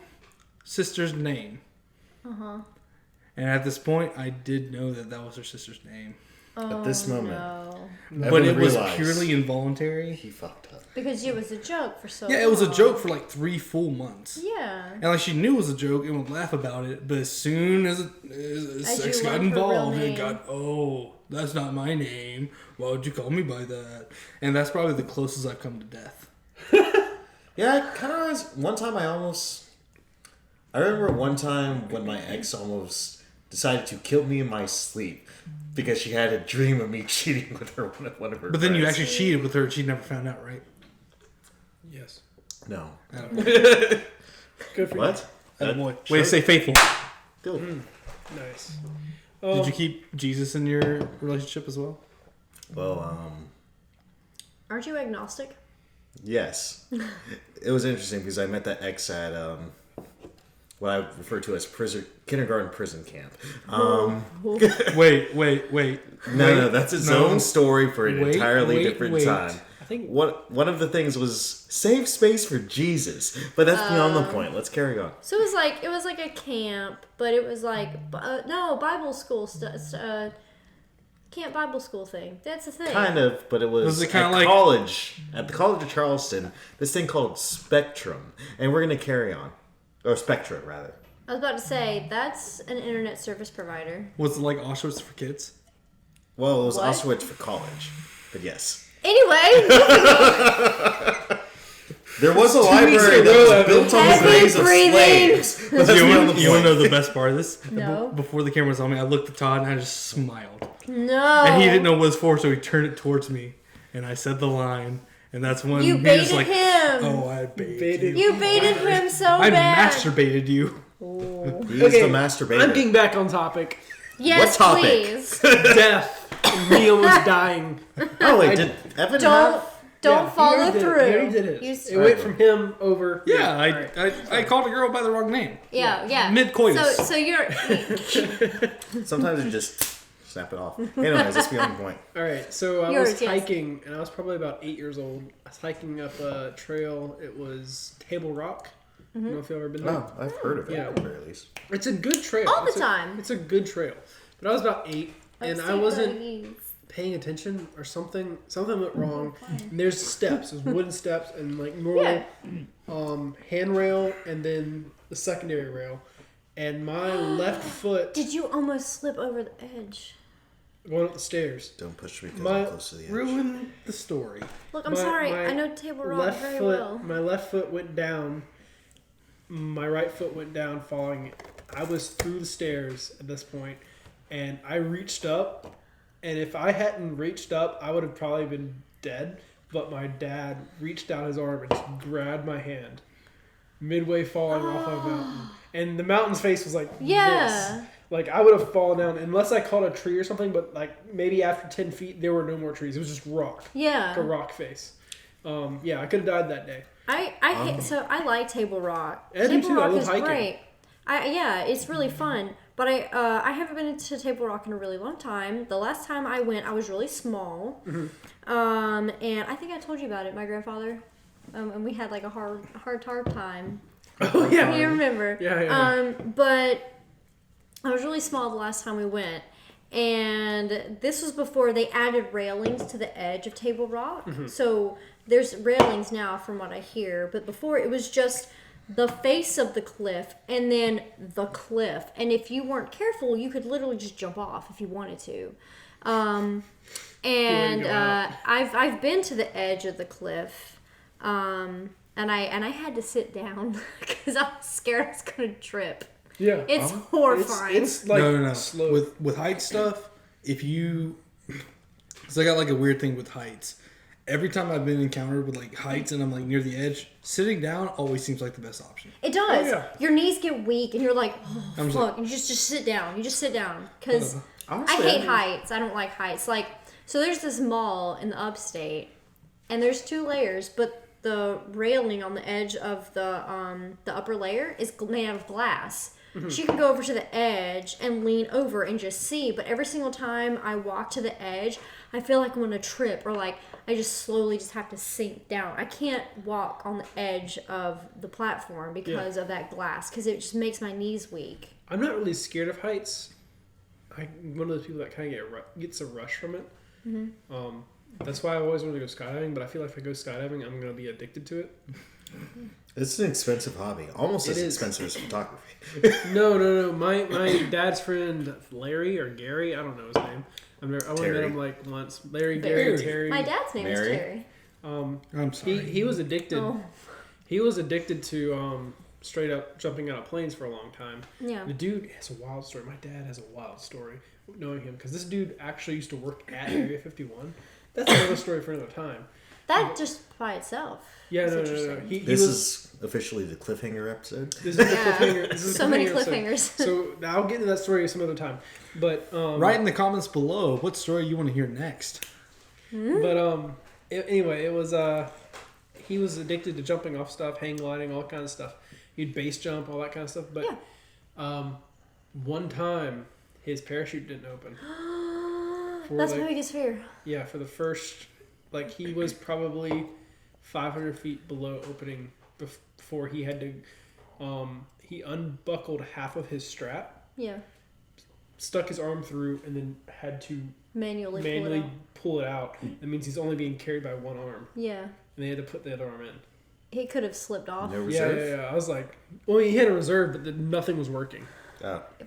sister's name." Uh-huh. And at this point, I did know that was her sister's name. At this moment. No. But it Evan was realized purely involuntary. he fucked up. Because it was a joke for so long. Yeah, it was a joke for like 3 full months. Yeah. And like she knew it was a joke and would laugh about it, but as soon as sex you got learned her real involved, it name. got, oh, that's not my name. Why would you call me by that? And that's probably the closest I've come to death. Yeah, kind of reminds. One time I remember one time when my ex almost decided to kill me in my sleep because she had a dream of me cheating with her one of her But then you friends. actually cheated with her and she never found out, right? Yes. No. Good for What? Boy. Way to stay faithful. Cool. you. Nice. Did you keep Jesus in your relationship as well? Well, Aren't you agnostic? yes. It was interesting because I met that ex at what I refer to as kindergarten prison camp. Wait. No, that's its own story for an Wait, entirely wait, different wait. time. I think One of the things was save space for Jesus, but that's beyond the point. Let's carry on. So it was like a camp, but it was like no Bible school camp Bible school thing. That's the thing. Kind of, but it was, Was it kinda at like- college, at the College of Charleston, this thing called Spectrum, and we're gonna carry on, or Spectra rather. I was about to say that's an internet service provider. Was it like Auschwitz for kids? Well, it was What? Auschwitz for college, but yes. Anyway, There was a library that was built on the graves of slaves. You want to know the best part of this? No. Before the camera was on me, I looked at Todd and I just smiled. no. And he didn't know what it was for, so he turned it towards me. And I said the line. And that's when You he baited was like, him. oh, I baited You baited him so I bad. masturbated you. He's the masturbator. I'm getting back on topic. Yes, What topic? please. Death. And me almost dying. Oh wait, did Evan have? Don't Yeah, he follow already did it. through. He already did it. You It went from him over. Yeah, Alright. I called a girl by the wrong name. yeah. Mid-coitus. So you're. Sometimes you just snap it off. Anyways, let's be on the point. All right, so I Yours, was yes. hiking, and I was probably about 8 years old. I was hiking up a trail. It was Table Rock. I don't know if you've ever been there. Oh, I've heard of it Yeah. at the very least. It's a good trail. All the It's a- time. It's a good trail. But I was about 8, and I wasn't paying attention or something went wrong. And there's steps. There's wooden steps and like normal handrail and then the secondary rail. And my left foot Did you almost slip over the edge? going up the stairs. Don't push me because My I'm close to the edge. Ruin the story. Look, I'm My- sorry. my I know Table Rock Left very foot, well. my left foot went down. My right foot went down, falling. I was through the stairs at this point, and I reached up. And if I hadn't reached up, I would have probably been dead. But my dad reached out his arm and just grabbed my hand, midway falling off a mountain. And the mountain's face was like Yeah. this. Like I would have fallen down unless I caught a tree or something. But like maybe after 10 feet, there were no more trees. It was just rock, like a Yeah. rock face. Yeah, I could have died that day. I like Table Rock. I do Table too. I Rock love is hiking. great. It's really fun. But I haven't been to Table Rock in a really long time. The last time I went, I was really small. And I think I told you about it. My grandfather, and we had like a hard time. Oh yeah. You remember? Yeah. But I was really small the last time we went. And this was before they added railings to the edge of Table Rock. So there's railings now from what I hear. But before it was just the face of the cliff and then the cliff. And if you weren't careful, you could literally just jump off if you wanted to. I've been to the edge of the cliff. And I had to sit down because I was scared I was going to trip. Yeah. It's horrifying. It's like no. slow. With height stuff, if you... Because I got like a weird thing with heights. Every time I've been encountered with like heights and I'm like near the edge, sitting down always seems like the best option. It does. Oh, yeah. Your knees get weak and you're like, oh, I'm fuck. And you just sit down. You just sit down. Because I Honestly, hate heights. I don't like heights. Like, so there's this mall in the upstate and there's 2 layers, but the railing on the edge of the upper layer is made out of glass. So you can go over to the edge and lean over and just see. But every single time I walk to the edge, I feel like I'm going to trip or like I just slowly just have to sink down. I can't walk on the edge of the platform because of that glass because it just makes my knees weak. I'm not really scared of heights. I'm one of those people that kind of gets a rush from it. That's why I always wanted to go skydiving. But I feel like if I go skydiving, I'm going to be addicted to it. It's an expensive hobby. Almost as It is. expensive as photography. No. My dad's friend Larry or Gary, I don't know his name. I only met Terry. him like once. Larry, Gary, Terry. My dad's name is Mary? Terry. I'm sorry. He was addicted. Oh. He was addicted to straight up jumping out of planes for a long time. Yeah. The dude has a wild story. My dad has a wild story knowing him because this dude actually used to work at Area 51. That's another story for another time. That just by itself. Yeah, is no. interesting. He This was, is officially the cliffhanger episode. This is the Yeah. cliffhanger. This is So the many cliffhanger episode. cliffhangers. So I'll get into that story some other time. But Write in the comments below what story you want to hear next. But anyway, it was he was addicted to jumping off stuff, hang gliding, all kinds of stuff. He'd base jump, all that kind of stuff. But one time his parachute didn't open. That's my biggest fear. Yeah, for the first, like he was probably 500 feet below opening before he had to. He unbuckled half of his strap. Yeah. Stuck his arm through and then had to Manually pull it out. That means he's only being carried by one arm. Yeah. And they had to put the other arm in. He could have slipped off. No Yeah, reserve. yeah. I was like, well, he had a reserve, but nothing was working.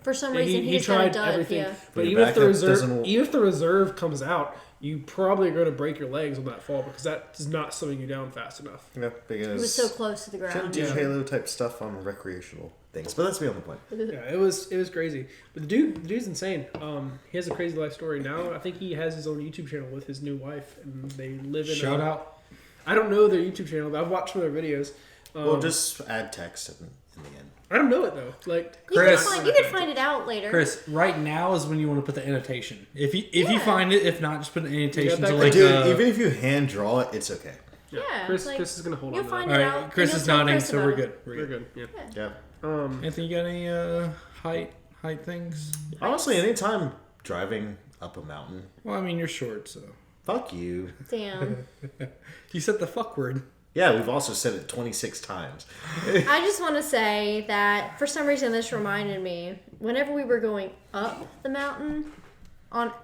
For some reason, he just tried had a dud. everything. Yeah. But Your even if backup even if the reserve comes out, you probably are going to break your legs on that fall because that is not slowing you down fast enough. Yeah, because It was so close to the shouldn't ground. do Yeah. Halo type stuff on recreational things, but that's beyond the point. Yeah, it was crazy. But the dude's insane. He has a crazy life story now. I think he has his own YouTube channel with his new wife, and they live in. Shout out. I don't know their YouTube channel, but I've watched some of their videos. Well, just add text in the end. I don't know it though. Like Chris. You could find it out later. Chris, right now is when you want to put the annotation. If you find it, if not, just put an annotation Yeah, to that- like. Dude, even if you hand draw it, it's okay. Yeah, Chris like, is gonna hold you'll on. find To it all out. right, Chris and is you'll tell nodding, Chris so about we're it. good. that. We're good. Yeah. Yeah. Anthony, you got any height things? Honestly, anytime driving up a mountain, Well, I mean, you're short, so fuck you. Damn. you said the fuck word. Yeah, we've also said it 26 times. I just want to say that for some reason this reminded me whenever we were going up the mountain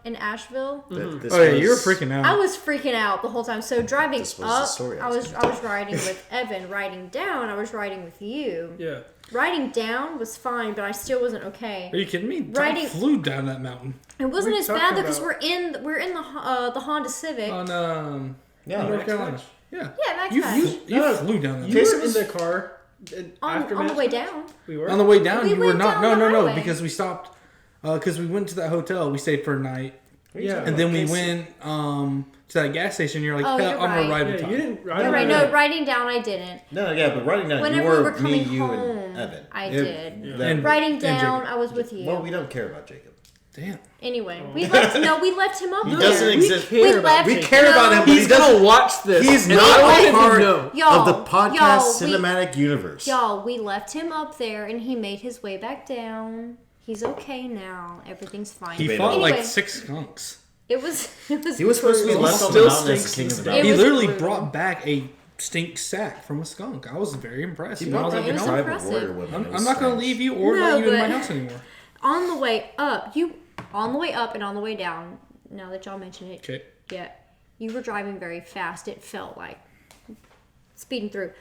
in Asheville. This Oh yeah, was- you were freaking out. I was freaking out the whole time. So driving This was the up, story I I was was riding with Evan. Riding down, I was riding with you. Yeah. Riding down was fine, but I still wasn't okay. Are you kidding me? Todd Riding- flew down that mountain It wasn't What are as you bad talking though because about? we're in the Honda Civic. on Yeah, North Max Carolina. Match. Yeah. Yeah, Max You Match. you flew down that You mountain. were in the car on the way down. We were. On the way down, We you were went not. down No, the no, no, highway. because we stopped. Because we went to that hotel. We stayed for a night, Yeah. and then we went to that gas station. You're like, Oh, hey, you're I'm gonna right. ride Yeah, with Todd. you didn't ride. You're right. on No, that. riding down I didn't. No, yeah, but riding down, Whenever you we were were me, coming you, home, and Evan. I It- did. that- Riding And down, Jacob. I was with you. well, we don't care about Jacob. Damn. Anyway, Oh. we left him up He there. doesn't We exist. care We about left- We Jacob. care about him, but He's he doesn't. gonna watch this. He's and not I want a him to part know. Y'all, of the podcast y'all, cinematic universe. Y'all, we left him up there and he made his way back down. He's okay now. Everything's fine. He Anyway. fought like 6 skunks. It was. He was supposed to be He left on the still mountain as the stinks king of the and mountain. It He was literally brutal. brought back a stink sack from a skunk. I was very impressed. He You know, I brought was back like, it you was know, tribal impressive. warrior women. It I'm was not going to strange. leave you or No, let you in my but- house anymore. On the way up, on the way up and on the way down, now that y'all mention it, Okay. yeah, you were driving very fast. It felt like speeding through.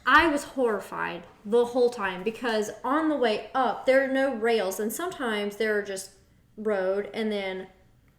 I was horrified the whole time because on the way up, there are no rails, and sometimes there are just road and then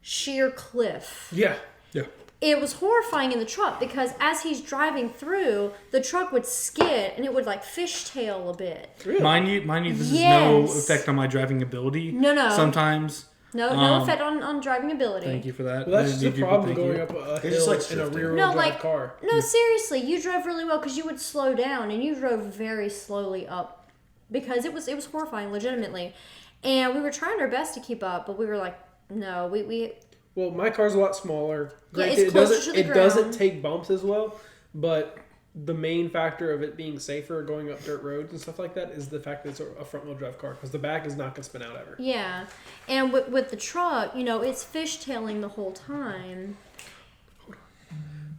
sheer cliff. Yeah. Yeah. It was horrifying in the truck because as he's driving through, the truck would skid and it would like fishtail a bit. Mind you, this is no Yes. effect on my driving ability. No. Sometimes. No effect on driving ability. Thank you for that. Well, I that's didn't just the need you, but problem thank going you. up a He just hill likes in a drifting. rear-wheel No, drive like car. no, seriously, you drove really well because you would slow down and you drove very slowly up because it was horrifying, legitimately. And we were trying our best to keep up, but we were like, no, we Well, my car's a lot smaller. Yeah, Granted, it's closer to the it doesn't ground. take bumps as well, but the main factor of it being safer going up dirt roads and stuff like that is the fact that it's a front-wheel drive car because the back is not going to spin out ever. yeah. And with the truck, it's fishtailing the whole time.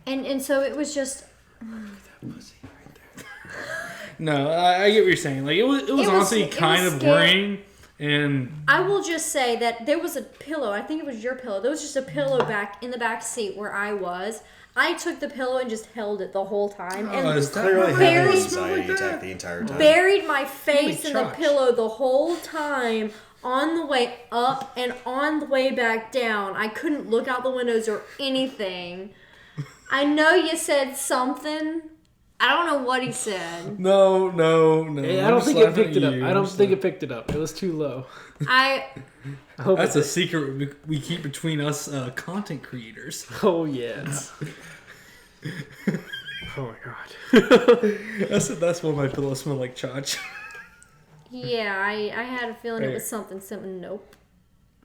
And so it was just No, I get what you're saying. Like it was honestly it kind was of scary. worrying, and I will just say that there was a pillow. I think it was your pillow. There was just a pillow back in the back seat where I was. I took the pillow and just held it the whole time and is that Clearly really having an Very- anxiety attack the entire time. buried my face Holy in the gosh. pillow the whole time on the way up and on the way back down. I couldn't look out the windows or anything. I know you said something. I don't know what he said. no. Hey, I I'm don't just think it laughing picked at it up. you. I don't I'm think just it picked it up. It was too low. I I hope That's it a secret we keep between us content creators. Oh, yes. Oh, my God. That's why my pillow smelled like chach. yeah, I had a feeling it Hey. was something. Nope.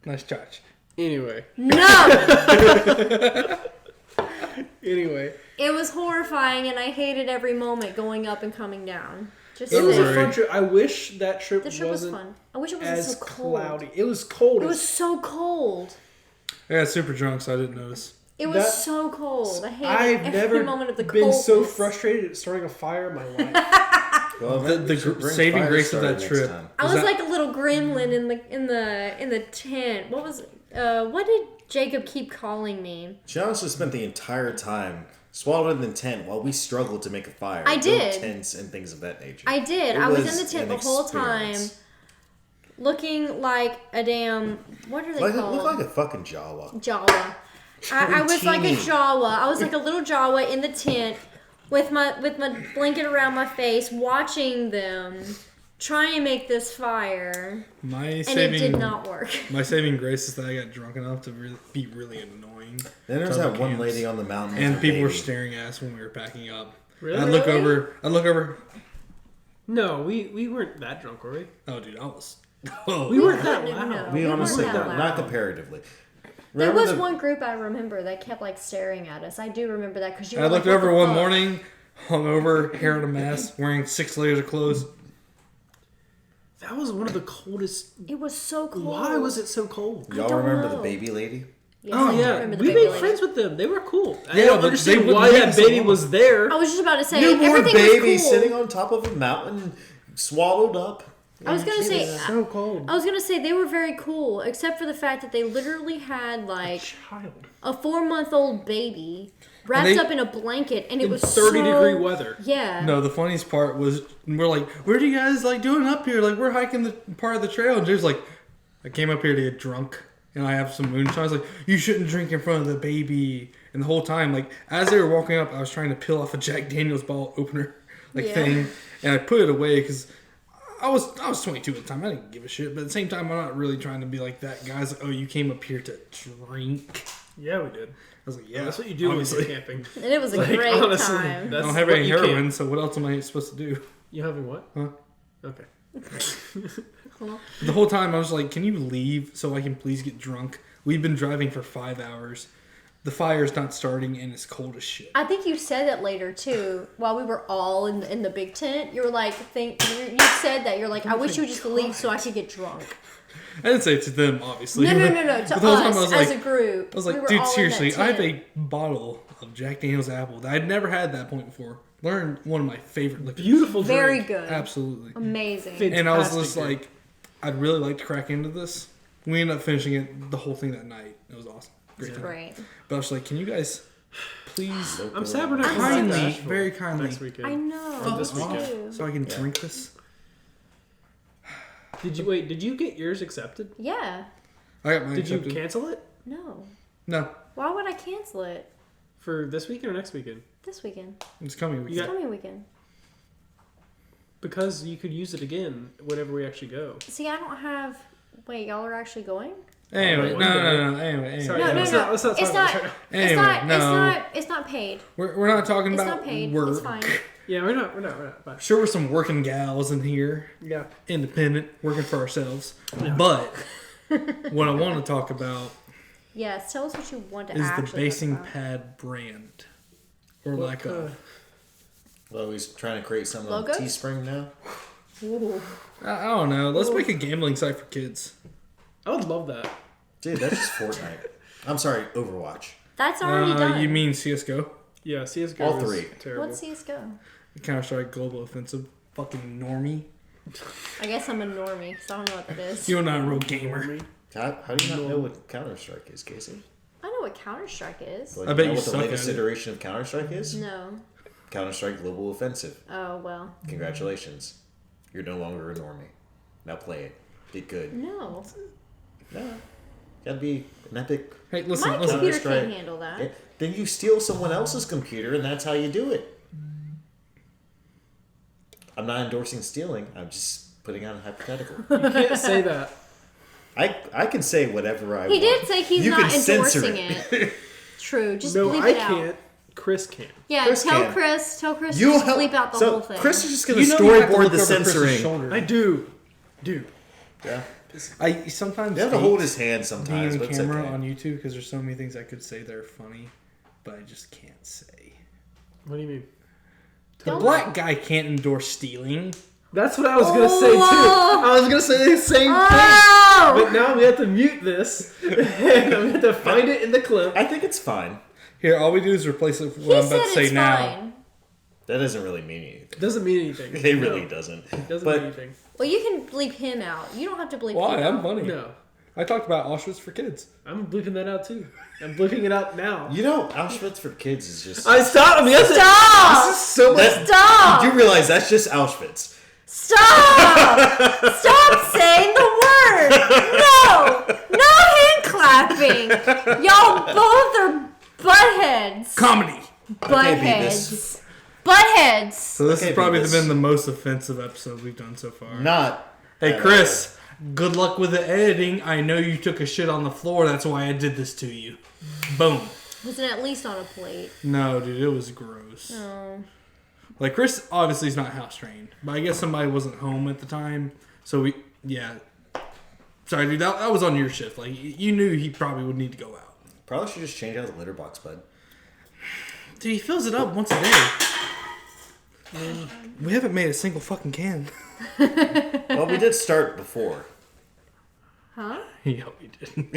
Nice chach. Anyway. No. Anyway. It was horrifying, and I hated every moment going up and coming down. Just It was Don't a worry. fun trip. I wish that trip, the trip was wasn't fun. I wish it wasn't as so cold. cloudy. It was cold. It was so cold. I got super drunk, so I didn't notice. It was That- so cold. I hated I've every never moment of the been coldness. so frustrated at starting a fire in my life. Well, The- man, the we should bring saving fire grace of starter that next trip. time. I Was was that- like a little gremlin in the tent. What was what did Jacob keep calling me? She honestly spent the entire time swaddled in the tent while we struggled to make a fire. I build did. tents and things of that nature. I did. It I was was in the tent an the whole time. experience. looking like a damn, what are they called? Look like a fucking Jawa. Jawa. I was like a Jawa. I was like a little Jawa in the tent with my blanket around my face, watching them try and make this fire. It did not work. My saving grace is that I got drunk enough to be really annoying. Then there's that one lady on the mountain, and people were staring at us when we were packing up. Really? I'd look over. No, we weren't that drunk, were we? Oh, dude, I was. We weren't that loud. No, We honestly weren't that not loud. comparatively. There was one group I remember that kept like staring at us. I do remember that because you. I were looked like, over "What the one fuck?" morning, hungover, hair in a mess, wearing 6 layers of clothes. That was one of the coldest. It was so cold. Why was it so cold? Y'all don't remember know. the baby lady? Yes, Oh I do yeah, remember the we baby made lady. friends with them. They were cool. I Yeah, don't but understand they wouldn't why leave that us baby alone. was there. I was just about to say Newborn everything baby was cool. sitting on top of a mountain, swallowed up. I was gonna say. So cold. I was gonna say they were very cool, except for the fact that they literally had like Child. a 4-month-old baby wrapped they- up in a blanket, and it In was 30-degree so- weather. Yeah. No, the funniest part was we're like, "What are you guys like doing up here? Like, we're hiking the part of the trail." And Jay's like, "I came up here to get drunk, and I have some moonshine." I was like, "You shouldn't drink in front of the baby." And the whole time, like, as they were walking up, I was trying to peel off a Jack Daniel's bottle opener, Yeah. thing, and I put it away because I was 22 at the time. I didn't give a shit, but at the same time, I'm not really trying to be like that. Guys, like, "Oh, you came up here to drink." Yeah, we did. I was like, "Yeah, That's what you do when obviously." you're camping. And it was a Like, great honestly, time. I that's don't have what any you heroin, can't- so what else am I supposed to do? You having what? Huh? Okay. The whole time I was like, "Can you leave so I can please get drunk?" We've been driving for 5 hours. The fire's not starting and it's cold as shit. I think you said that later too. While we were all in the big tent, you were like, you said that you're like, I wish you would just leave so I could get drunk. I didn't say it to them, obviously. No, to But the whole time us I was as like, a group. I was We like, were "Dude, all in seriously, that I have tent. a bottle of Jack Daniel's Apple that I'd never had at that point before. Learned one of my favorite liquors. Beautiful drink. Very good, Absolutely. amazing. Fantastic And I was just drink. like, I'd really like to crack into this. We ended up finishing it, the whole thing that night. It was awesome. Great time. Great. But I was like, "Can you guys please I'm sad we're not I'm going to kindly, Nashville very kindly, next weekend. I know. this me weekend. too. so I can drink this?" Did you get yours accepted? Yeah. I got mine Did you accepted. cancel it No. No, Why would I cancel it for this weekend or next weekend? this weekend? it's coming. You It's got- coming weekend. Because you could use it again whenever we actually go. See, I don't have. Wait, y'all are actually going? Anyway, Oh, no. Anyway, Sorry, No, yeah, no, let's no. not- let's not It's talk not. about it. Anyway, It's not. no. It's not paid. We're not talking It's about not paid. work. It's fine. Yeah, we're not. Bye. Sure, we're some working gals in here, Yeah. independent, working for ourselves. But what I want to talk about Yes. Tell us what you want to is the actually talk about. Basingpad brand, or What, lack of. Well, he's trying to create something on Logo? Teespring now. Ooh. I don't know. Let's make a gambling site for kids. I would love that. Dude, that's just Fortnite. I'm sorry, Overwatch. That's already done. You mean CS:GO, Yeah, CSGO All is three. terrible. What's CS:GO? Counter-Strike Global Offensive? Fucking normie. I guess I'm a normie, so I don't know what that is. You're not a real gamer. How do you not know what Counter Strike is, Casey? I know what Counter Strike is. Like, I bet know you what the suck latest at it. iteration of Counter Strike is? No. Counter Strike Global Offensive. Oh well. Congratulations. You're no longer a normie. Now play it. Get good. No. No. Gotta be an epic. Hey, listen, My listen. computer Counter-Strike. can't handle that. Yeah, then you steal someone else's computer, and that's how you do it. I'm not endorsing stealing. I'm just putting out a hypothetical. You can't say that. I can say whatever I He want. did say he's You not can censor endorsing it. True. Just No, bleep I it out. can't. Chris can. Yeah, Chris tell can. Chris to You'll just help. bleep out the so whole thing. Chris is just going You to know you have to storyboard look the over Chris's censoring. shoulder. I do. Dude. Yeah. I sometimes You have to hate hold his hand being sometimes, on but it's camera okay. on YouTube because there's so many things I could say that are funny, but I just can't say. What do you mean? The Don't black guy can't endorse stealing. That's what I was gonna say too. I was gonna say the same thing. Oh! But now we have to mute this, and I'm gonna find it in the clip. I think it's fine. Here, all we do is replace it with He what I'm said about to say it's now. fine. That doesn't really mean anything. It doesn't mean anything. It really No, doesn't. It doesn't But mean anything. Well, you can bleep him out. You don't have to bleep Why? him I'm out. funny. No, I talked about Auschwitz for kids. I'm bleeping that out too. I'm bleeping it out now. You know, Auschwitz for kids is just. I stopped. I'm yes. Stop! This is so much. That- Stop! You do realize that's just Auschwitz. Stop! Stop saying the typing. Y'all both are buttheads. Comedy. Buttheads. Buttheads. So this has probably been the most offensive episode we've done so far. Not. Hey, Chris, good luck with the editing. I know you took a shit on the floor. That's why I did this to you. Boom. Was it at least on a plate? No, dude, it was gross. Oh. Like, Chris obviously is not house trained, but I guess somebody wasn't home at the time. So sorry, dude, that was on your shift. Like, you knew he probably would need to go out. Probably should just change out the litter box, bud. Dude, he fills it up once a day. We haven't made a single fucking can. Well, we did start before. Huh? Yeah, we didn't.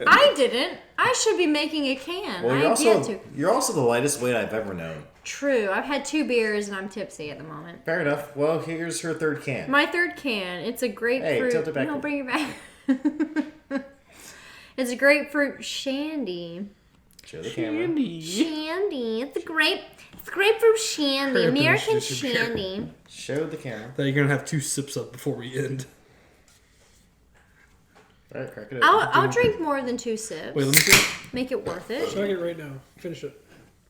I didn't. I should be making a can. Well, you're also the lightest weight I've ever known. True. I've had 2 beers and I'm tipsy at the moment. Fair enough. Well, here's her third can. My third can. It's a grapefruit. Hey, tilt it back. No, bring it back. It's a grapefruit shandy. Show the camera. Shandy. It's grapefruit shandy. American shandy. Show the camera. That you're gonna have 2 sips of before we end. All right, crack it I'll drink more than 2 sips. Wait, let me see it. Make it worth it. Chug it right now. Finish it.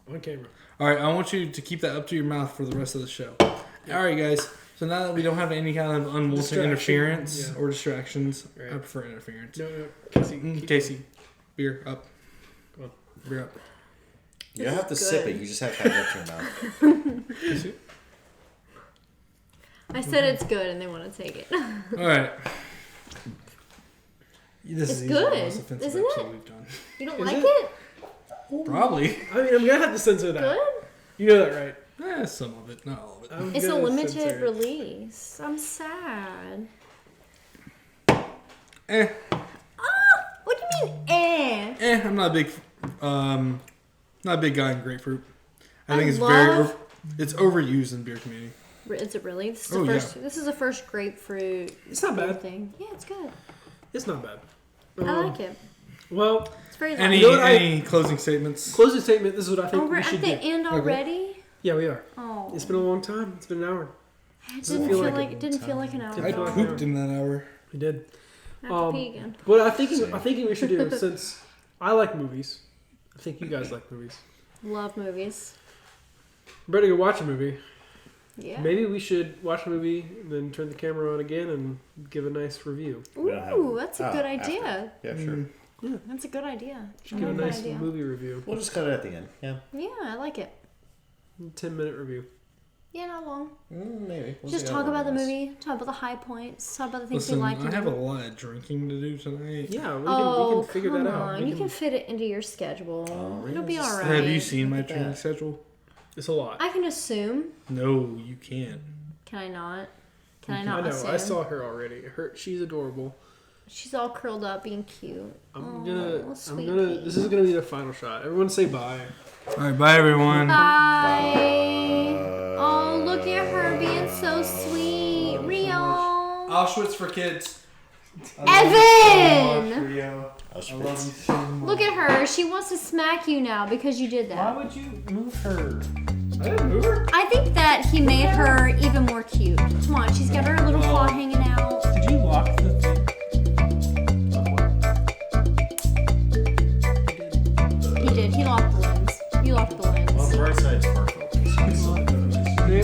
On camera. All right, I want you to keep that up to your mouth for the rest of the show. All right, guys. So now that we don't have any kind of unwanted interference or distractions, right. I prefer interference. No, Casey. Casey, beer up. Come on. Beer up. You don't have to sip it. You just have to have it up to your mouth. I said it's good and they want to take it. All right. This It's is easily good, the most offensive isn't episode it? we've done. You don't Is like it? it? Probably. I mean, I'm gonna have to censor that. Good? You know that, right? Some of it, not all of it. I'm It's a gonna limited censor it. release. I'm sad. What do you mean, I'm not a big, not a big guy in grapefruit. I think it's love- it's overused in the beer community. Is it really? This is Oh, the first. This is the first grapefruit. It's not bad. Thing. Yeah, it's good. It's not bad. I like it. Well, It's very light. Any You know what any closing statements? closing statement. This is what I think Oh, we're we should at the do. end already. Yeah, we are. Oh, It's been a long time. It's been an hour. it doesn't didn't feel feel like like it. it didn't feel like an hour. Didn't I feel like pooped in that hour. We did. I have to pee again. What I'm thinking we should do is, since I like movies, I think you guys like movies. Love movies. We're ready to watch a movie. Yeah. Maybe we should watch a movie and then turn the camera on again and give a nice review. Ooh, that's a good after. idea. Yeah, sure. That's a good idea. Should I give a like that nice idea. movie review. We'll just cut it at the end. Yeah. Yeah, I like it. 10-minute review. Yeah, not long. Maybe. We'll Just see how talk long about the it is. movie, talk about the high points, talk about the things Listen, we like to I do. have a lot of drinking to do tonight. Yeah, we Oh, can figure come that out. on. We You can fit it into your schedule. It'll be just- all right. Have you seen my Look at training that. schedule? It's a lot. I can assume. No, you can't. Can I not? Can I I not know. assume? I saw her already. She's adorable. She's all curled up, being cute. I'm sweet gonna. pea. This is gonna be the final shot. Everyone say bye. All right, bye everyone. Bye. Oh, look at her being so sweet. Rio. Auschwitz for kids. Evan! Rio. I was I love you so much. Look at her. She wants to smack you now because you did that. would you move her? I didn't move her. I think that he made her even more cute. Come on, she's got her little claw hanging out. Did you lock the thing? He did. He locked the lens. You locked the On the lens. right side, spark focus.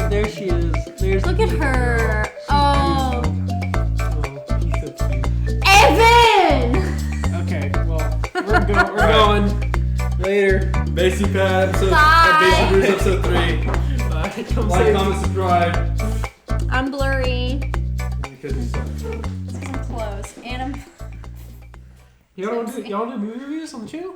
There she is. There's. Look at her. Oh. Oh, he's so cute. Evan! Okay, well, we're going. Later. Basingpad episode. Bye. Basic Brews episode 3. Bye. Come Like, say- comment, subscribe. I'm blurry. Because you suck. I'm close. And I'm. Y'all do movie reviews on the channel?